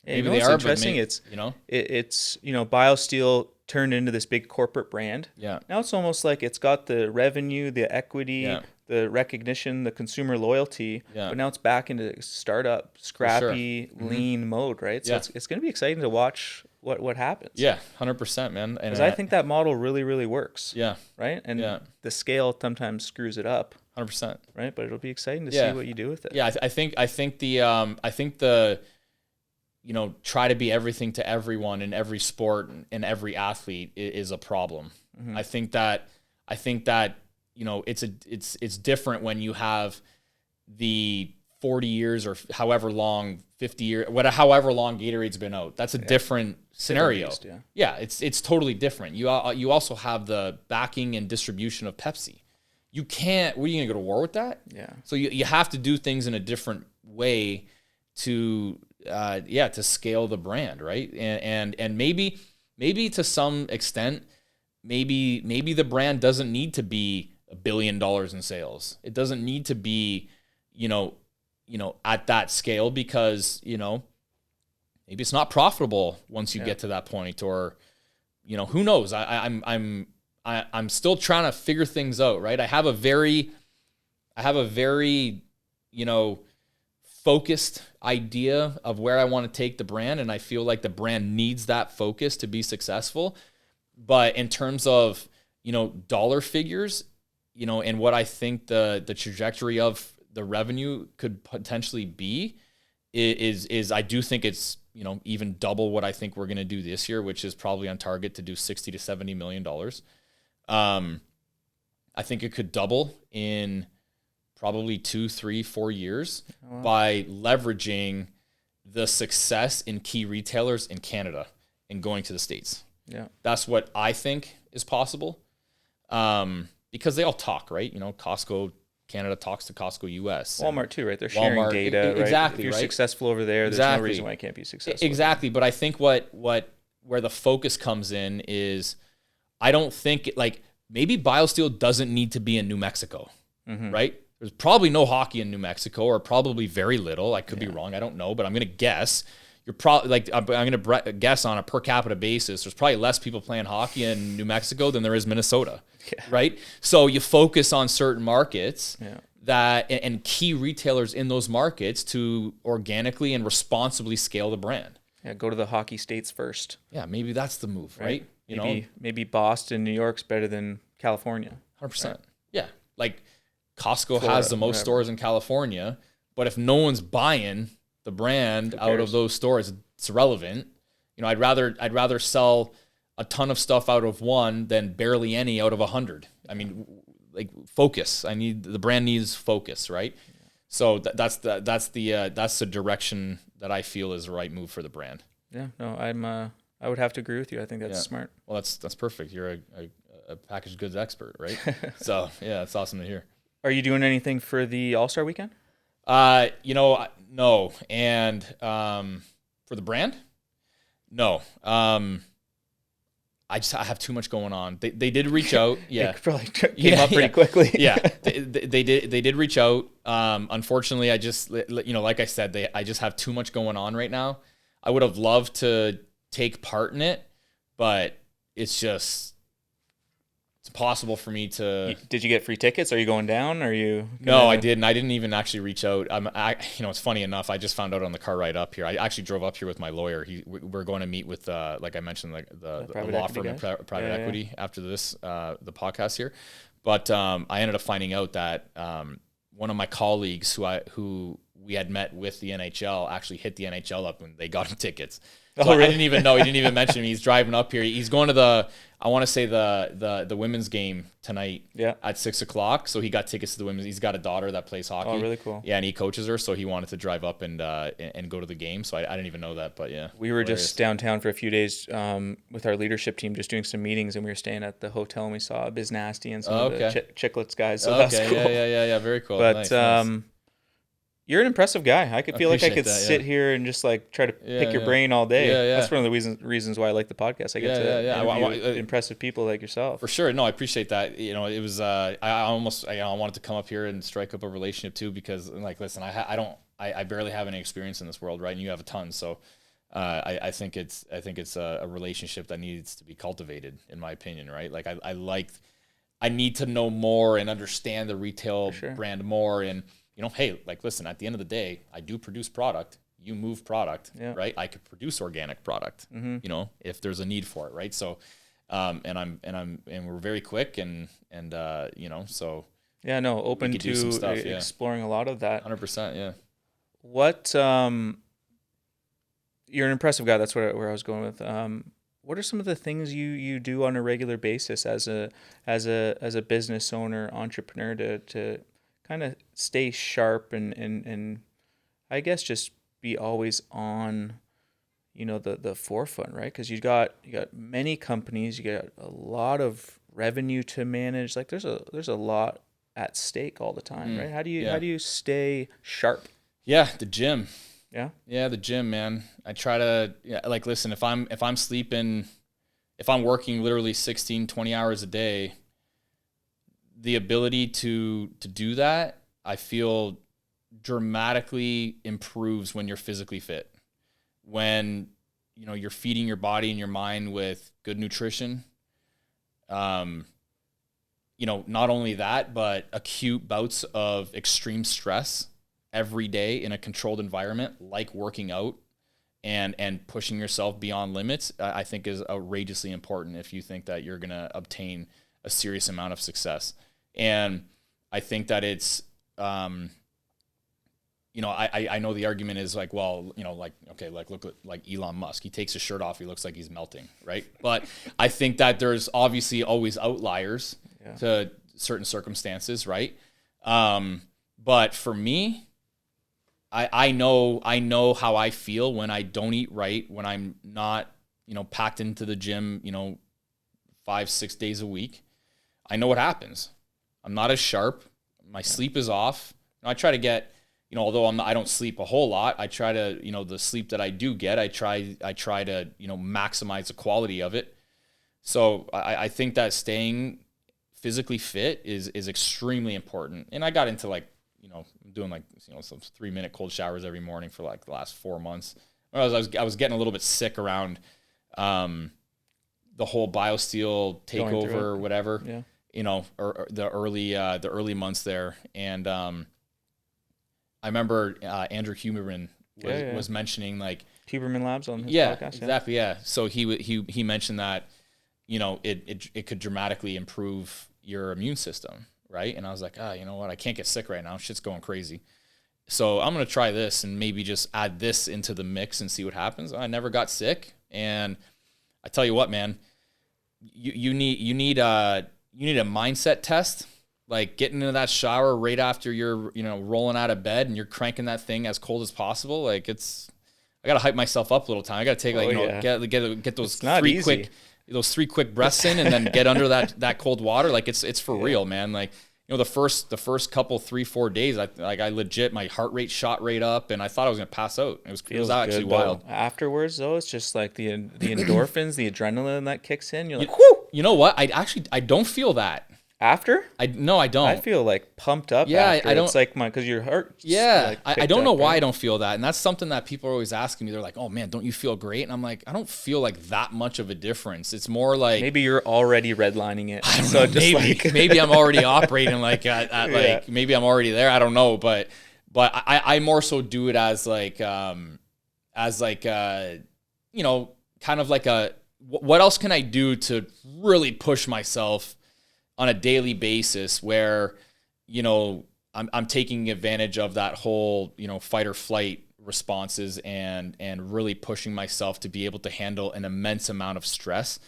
Yeah, maybe they are, interesting. But it's BioSteel turned into this big corporate brand. Yeah. Now it's almost like it's got the revenue, the equity, the recognition, the consumer loyalty, but now it's back into startup, scrappy, lean mode, right? So it's going to be exciting to watch what happens. Yeah, 100%, man. Because I think that model really, really works. Yeah. Right? And the scale sometimes screws it up. 100%. Right? But it'll be exciting to see what you do with it. Yeah, I think the try to be everything to everyone in every sport and every athlete is a problem. Mm-hmm. I think that it's different when you have the 40 years or however long, 50 years, however long Gatorade's been out. That's a different scenario. Different beast, it's totally different. You also have the backing and distribution of Pepsi. You can't. What are you gonna go to war with that? Yeah. So you have to do things in a different way to scale the brand, right? And maybe to some extent, maybe the brand doesn't need to be $1 billion in sales. It doesn't need to be, at that scale because, maybe it's not profitable once you get to that point, or, who knows? I'm still trying to figure things out, right? I have a very, focused idea of where I want to take the brand, and I feel like the brand needs that focus to be successful. But in terms of, dollar figures, and what I think the trajectory of the revenue could potentially be is I do think it's, even double what I think we're going to do this year, which is probably on target to do $60 to $70 million. I think it could double in probably 2, 3, 4 years by leveraging the success in key retailers in Canada and going to the States. Yeah. That's what I think is possible. Because they all talk, right? Costco Canada talks to Costco US. Walmart too, right? They're sharing data, right? Exactly. If you're right? successful over there, there's no reason why it can't be successful. Exactly. But I think where the focus comes in is, I don't think maybe BioSteel doesn't need to be in New Mexico, right? There's probably no hockey in New Mexico, or probably very little. I could be wrong. I don't know, but I'm going to guess. You're probably I'm going to guess on a per capita basis, there's probably less people playing hockey in New Mexico than there is Minnesota, right? So you focus on certain markets that and key retailers in those markets to organically and responsibly scale the brand. Yeah, go to the hockey states first. Yeah, maybe that's the move, right? Maybe Boston, New York's better than California. 100%. Right? Yeah, Costco has the most stores in California, but if no one's buying the brand out of those stores, it's irrelevant. I'd rather sell a ton of stuff out of one than barely any out of 100. I mean, focus. The brand needs focus, right? Yeah. So that's the direction that I feel is the right move for the brand. Yeah, no, I would have to agree with you. I think that's smart. Well, that's perfect. You're a packaged goods expert, right? So yeah, it's awesome to hear. Are you doing anything for the All-Star weekend? No. And for the brand, no. I have too much going on. They did reach out. Yeah, it probably came up pretty quickly. Yeah, they did reach out. Unfortunately, I just like I said, I just have too much going on right now. I would have loved to take part in it, but it's impossible for me to. Did you get free tickets? Are you going down? Are you? No, I didn't. I didn't even actually reach out. It's funny enough. I just found out on the car ride up here. I actually drove up here with my lawyer. We're going to meet with, like I mentioned, the law firm and private equity after this, the podcast here. But I ended up finding out that one of my colleagues who we had met with the NHL actually hit the NHL up when they got him tickets. So really? I didn't even know. He didn't even mention me. He's driving up here. He's going to the women's game tonight at 6:00. So he got tickets to the women's. He's got a daughter that plays hockey. Oh, really cool. Yeah, and he coaches her, so he wanted to drive up and go to the game. So I didn't even know that, but yeah. We were just downtown for a few days with our leadership team, just doing some meetings, and we were staying at the hotel, and we saw Biz Nasty and some of the Chicklets guys. So that's cool. Yeah. Very cool. But nice. You're an impressive guy. I could feel like I could that, sit here and just like try to pick your brain all day. That's one of the reasons why I like the podcast. I get to interview impressive people like yourself. For sure. No, I appreciate that. You know, it was I wanted to come up here and strike up a relationship too, because like, listen, I barely have any experience in this world, right? And you have a ton. So I think it's a relationship that needs to be cultivated, in my opinion, right? Like I need to know more and understand the retail brand more. And, you know, hey, like, listen, at the end of the day, I do produce product. You move product, right? I could produce organic product, you know, if there's a need for it, right? So, and we're very quick and you know, so. Yeah, no, open to stuff, exploring a lot of that. 100%, yeah. What, you're an impressive guy. That's where I was going with. What are some of the things you do on a regular basis as a business owner, entrepreneur to kind of stay sharp and I guess just be always on, you know, the forefront, right? Because you got many companies, you got a lot of revenue to manage. Like there's a lot at stake all the time, right? How do you stay sharp? Yeah, the gym. Yeah, the gym, man. I try to like, listen, if I'm sleeping, if I'm working literally 16, 20 hours a day, the ability to do that, I feel dramatically improves when you're physically fit. When, you know, you're feeding your body and your mind with good nutrition. You know, not only that, but acute bouts of extreme stress every day in a controlled environment, like working out and pushing yourself beyond limits, I think is outrageously important if you think that you're going to obtain a serious amount of success. And I think that it's, you know, I know the argument is like, well, you know, like, okay, like look at like Elon Musk, he takes his shirt off, he looks like he's melting, right? But I think that there's obviously always outliers to certain circumstances, right? But for me, I know how I feel when I don't eat right, when I'm not, you know, packed into the gym, you know, 5-6 days a week. I know what happens. I'm not as sharp. My sleep is off. I try to get, you know, although I don't sleep a whole lot, I try to, you know, the sleep that I do get, I try to, you know, maximize the quality of it. So I think that staying physically fit is extremely important. And I got into like, you know, doing like, you know, some 3-minute cold showers every morning for like the last 4 months. I was getting a little bit sick around the whole BioSteel takeover or whatever, you know, or the early months there. And I remember Andrew Huberman was mentioning like Huberman Labs on his podcast. Exactly. Yeah. So he mentioned that, you know, it could dramatically improve your immune system. Right. And I was like, you know what? I can't get sick right now. Shit's going crazy. So I'm going to try this and maybe just add this into the mix and see what happens. I never got sick. And I tell you what, man, you need a mindset test. Like getting into that shower right after you're, you know, rolling out of bed and you're cranking that thing as cold as possible. Like I got to hype myself up a little time. I got to take get those three quick breaths in and then get under that cold water. Like it's for real, man. Like, you know, the first couple 3-4 days, I legit, my heart rate shot right up and I thought I was going to pass out. It was actually wild. Afterwards though, it's just like the endorphins, the adrenaline that kicks in. You're like, whoo! You know what? I don't feel that. After? No, I don't. I feel like pumped up. Yeah, I don't. It's like because your heart. Yeah, like I don't know why I don't feel that, and that's something that people are always asking me. They're like, "Oh man, don't you feel great?" And I'm like, I don't feel like that much of a difference. It's more like maybe you're already redlining it. I don't know. Maybe I'm already operating like like maybe I'm already there. I don't know, but I more so do it as like you know, kind of like what else can I do to really push myself on a daily basis where, you know, I'm taking advantage of that whole, you know, fight or flight responses and really pushing myself to be able to handle an immense amount of stress,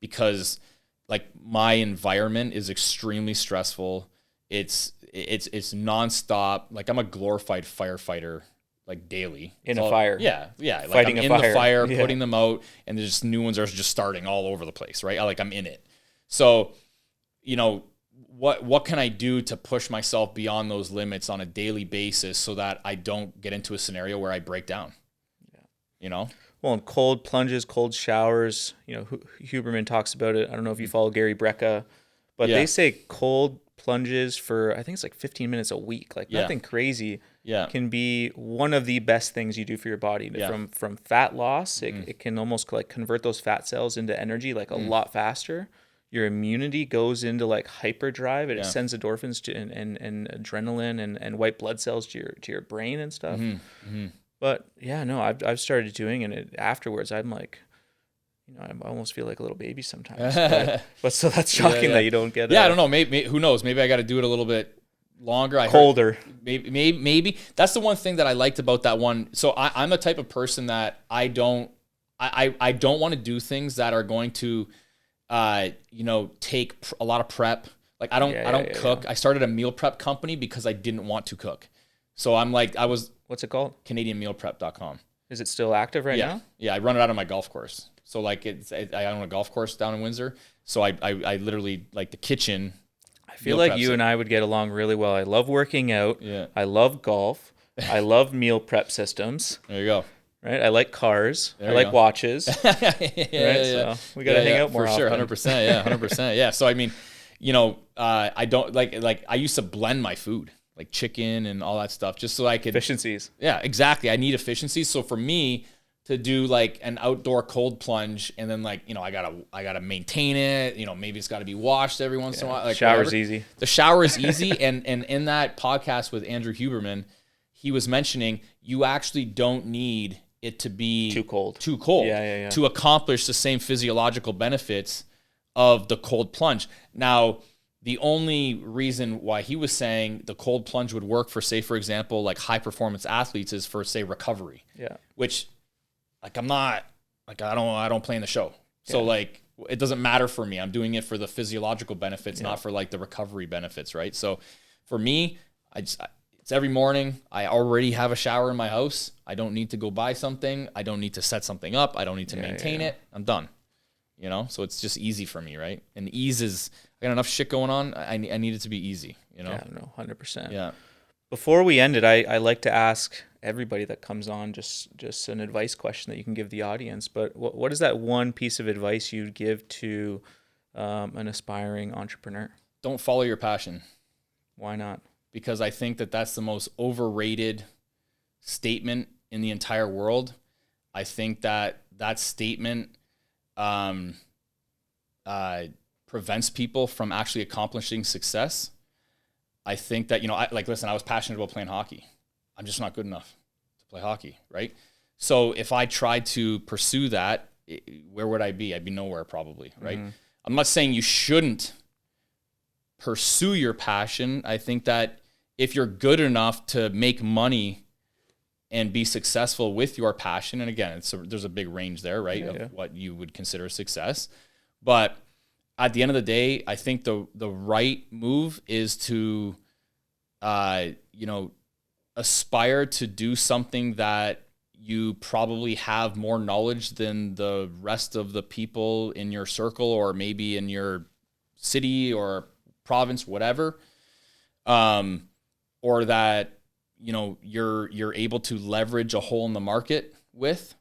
because like my environment is extremely stressful. It's nonstop. Like I'm a glorified firefighter, like daily. In a fire. Yeah. Like fighting I'm in the fire, putting them out, and there's just new ones are just starting all over the place, right? Like I'm in it. So, you know, what can I do to push myself beyond those limits on a daily basis so that I don't get into a scenario where I break down? Yeah. You know? Well, and cold plunges, cold showers, Huberman talks about it. I don't know if you follow Gary Brecka, but they say cold plunges for, I think it's like 15 minutes a week, like nothing crazy, can be one of the best things you do for your body. From fat loss, it can almost like convert those fat cells into energy like a lot faster. Your immunity goes into like hyperdrive. It sends endorphins to and adrenaline and white blood cells to your brain and stuff. But I've started doing it afterwards. I'm like, I almost feel like a little baby sometimes. But so that's shocking that you don't get. I don't know. Maybe who knows? Maybe I got to do it a little bit longer. Colder. Maybe that's the one thing that I liked about that one. So I'm the type of person that I don't want to do things that are going to, take a lot of prep. Like I don't cook. I started a meal prep company because I didn't want to cook. So I'm like, what's it called? CanadianMealPrep.com. Is it still active right now? Yeah, I run it out of my golf course. So like I own a golf course down in Windsor. So I literally like the kitchen. I feel like you and I would get along really well. I love working out. Yeah. I love golf. I love meal prep systems. There you go. Right. I like cars. I like watches. So we got to hang out more for sure. often. 100%. Yeah. 100%. Yeah. So I mean, I don't like I used to blend my food, like chicken and all that stuff, just so I could efficiencies. Yeah, exactly. I need efficiencies. So for me to do like an outdoor cold plunge and then like, I gotta maintain it, maybe it's gotta be washed every once in a while. Like shower's easy. The shower is easy. and in that podcast with Andrew Huberman, he was mentioning you actually don't need it to be too cold to accomplish the same physiological benefits of the cold plunge. Now, the only reason why he was saying the cold plunge would work for, say, for example, like high performance athletes is for, say, recovery. Yeah. Which, like, I'm not, like, I don't play in the show. So, like, it doesn't matter for me. I'm doing it for the physiological benefits, not for, like, the recovery benefits, right? So, for me, it's every morning. I already have a shower in my house. I don't need to go buy something. I don't need to set something up. I don't need to maintain it. I'm done. So it's just easy for me, right? And ease is, I got enough shit going on. I need it to be easy, Yeah, no, 100%. Yeah. Before we end it, I like to ask everybody that comes on just an advice question that you can give the audience. But what is that one piece of advice you'd give to an aspiring entrepreneur? Don't follow your passion. Why not? Because I think that's the most overrated statement in the entire world. I think that statement prevents people from actually accomplishing success. I think that, listen, I was passionate about playing hockey. I'm just not good enough to play hockey, right? So if I tried to pursue that, where would I be? I'd be nowhere probably, right? Mm-hmm. I'm not saying you shouldn't pursue your passion. I think that if you're good enough to make money and be successful with your passion, and again, there's a big range there, right, of what you would consider success. But at the end of the day, I think the right move is to, aspire to do something that you probably have more knowledge than the rest of the people in your circle or maybe in your city or province, whatever, or that, you're able to leverage a hole in the market with.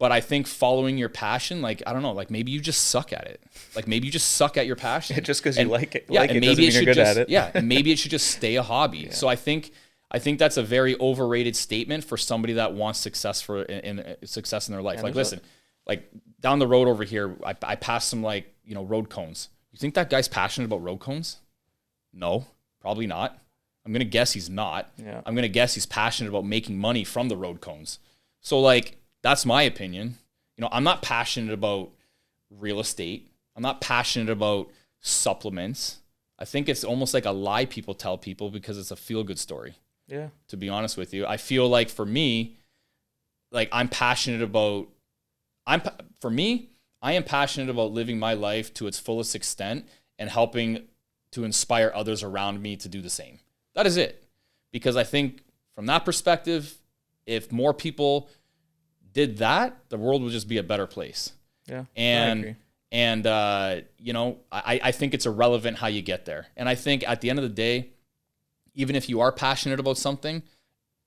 But I think following your passion, like, I don't know, like maybe you just suck at it. Like maybe you just suck at your passion. Just because you like it. Yeah, like and it maybe doesn't mean you're good at it. Yeah, and maybe it should just stay a hobby. Yeah. So I think that's a very overrated statement for somebody that wants success in success in their life. Like, listen, like down the road over here, I passed some road cones. You think that guy's passionate about road cones? No, probably not. I'm going to guess he's not. Yeah. I'm going to guess he's passionate about making money from the road cones. So like, that's my opinion. I'm not passionate about real estate. I'm not passionate about supplements. I think it's almost like a lie people tell people because it's a feel-good story. Yeah. To be honest with you, I feel like for me, like I am passionate about living my life to its fullest extent and helping to inspire others around me to do the same. That is it. Because I think from that perspective, if more people did that, the world would just be a better place. Yeah. And And, I think it's irrelevant how you get there. And I think at the end of the day, even if you are passionate about something,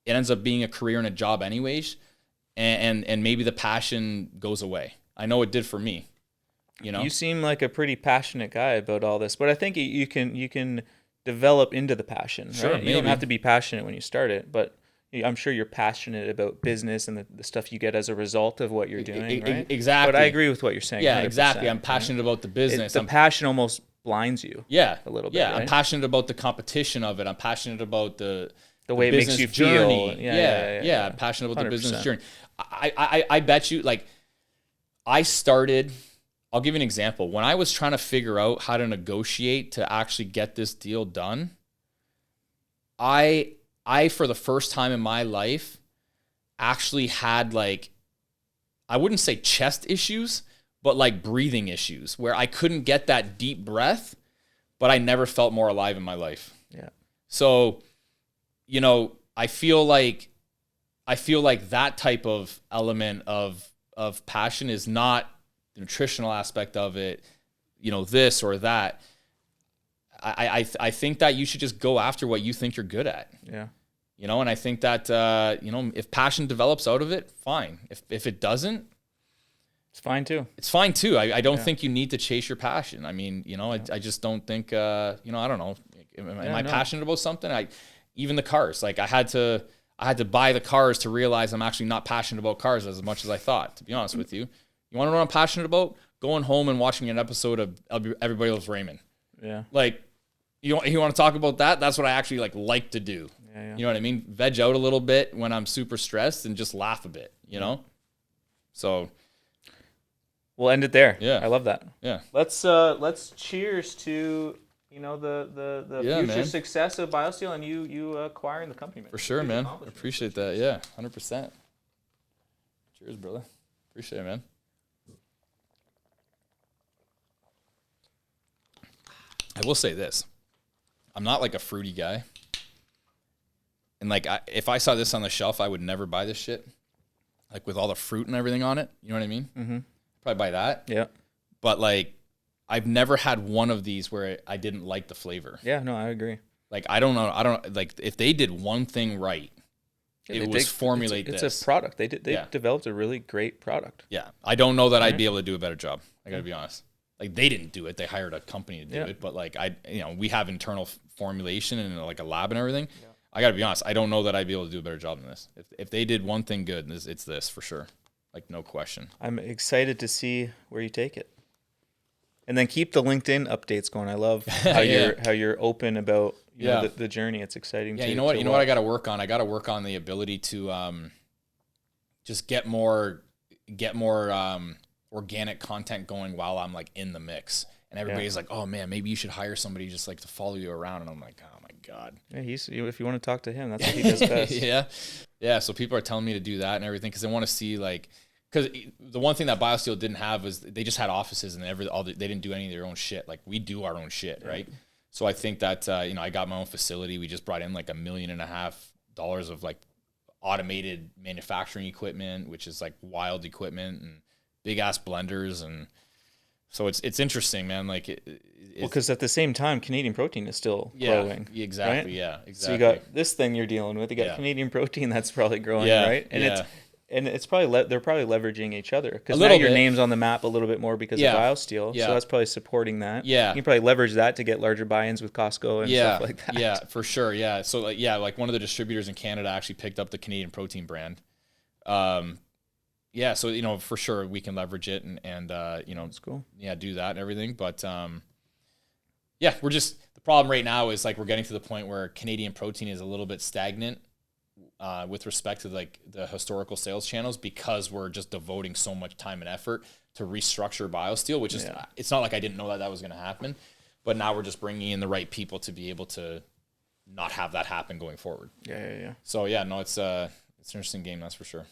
it ends up being a career and a job anyways. And maybe the passion goes away. I know it did for me. You seem like a pretty passionate guy about all this, but I think you can develop into the passion. Sure, right? You don't have to be passionate when you start it, but I'm sure you're passionate about business and the stuff you get as a result of what you're doing, right? Exactly. But I agree with what you're saying. Yeah, exactly. I'm passionate about the business. The passion almost blinds you. Yeah, a little bit. Yeah, right? I'm passionate about the competition of it. I'm passionate about the way it makes you journey. feel. Yeah. I'm passionate about 100%. the business journey. I bet you, like, I started. I'll give you an example. When I was trying to figure out how to negotiate to actually get this deal done, I for the first time in my life actually had, like, I wouldn't say chest issues, but like breathing issues where I couldn't get that deep breath, but I never felt more alive in my life. Yeah. So, I feel like that type of element of passion is not the nutritional aspect of it, this or that. I think that you should just go after what you think you're good at. Yeah. And I think that, if passion develops out of it, fine. If it doesn't, it's fine too. It's fine too. I don't think you need to chase your passion. I mean, I just don't think, I don't know. Am I passionate about something? Even the cars, like I had to buy the cars to realize I'm actually not passionate about cars as much as I thought, to be honest with you. You want to know what I'm passionate about? Going home and watching an episode of Everybody Loves Raymond. Yeah. Like, you want to talk about that? That's what I actually like to do. Yeah. You know what I mean? Veg out a little bit when I'm super stressed and just laugh a bit, So we'll end it there. Yeah. I love that. Yeah. Let's cheers to the future success of BioSteel and you acquiring the company. Man. For sure, man. I appreciate that. Yeah, 100%. Cheers, brother. Appreciate it, man. I will say this. I'm not like a fruity guy. And like, if I saw this on the shelf, I would never buy this shit. Like with all the fruit and everything on it. You know what I mean? Mm-hmm. Probably buy that. Yeah. But like, I've never had one of these where I didn't like the flavor. Yeah, no, I agree. Like, I don't know. Like, if they did one thing right, it was formulate this. It's a product. They developed a really great product. Yeah. I don't know that I'd be able to do a better job. I got to be honest. Like, they didn't do it. They hired a company to do it. But like, we have internal formulation and like a lab and everything. Yeah. I got to be honest. I don't know that I'd be able to do a better job than this. If they did one thing good, it's this for sure. Like, no question. I'm excited to see where you take it. And then keep the LinkedIn updates going. I love how you're open about the journey. It's exciting. Yeah, you know what I got to work on? I got to work on the ability to just get more organic content going while I'm like in the mix. And everybody's like, "Oh man, maybe you should hire somebody just like to follow you around." And I'm like, "Oh my god." Yeah, if you want to talk to him, that's what he does best. Yeah. So people are telling me to do that and everything because they want to see like. Because the one thing that BioSteel didn't have was they just had offices and they didn't do any of their own shit. Like we do our own shit, right? So I think that I got my own facility. We just brought in like $1.5 million of like automated manufacturing equipment, which is like wild equipment and big ass blenders, and so it's interesting, man. Like because at the same time, Canadian protein is still growing. Exactly. Right? Yeah, exactly. So you got this thing you're dealing with. You got Canadian protein that's probably growing, right? And it's probably they're probably leveraging each other because now your name's on the map a little bit more because of BioSteel. Yeah. So that's probably supporting that. Yeah. You can probably leverage that to get larger buy-ins with Costco and stuff like that. Yeah, for sure. Yeah. So like one of the distributors in Canada actually picked up the Canadian protein brand. So for sure we can leverage it and that's cool. Yeah, do that and everything. But we're just the problem right now is like we're getting to the point where Canadian protein is a little bit stagnant. With respect to like the historical sales channels because we're just devoting so much time and effort to restructure BioSteel, which is it's not like I didn't know that was going to happen, but now we're just bringing in the right people to be able to not have that happen going forward. Yeah. So it's an interesting game, that's for sure.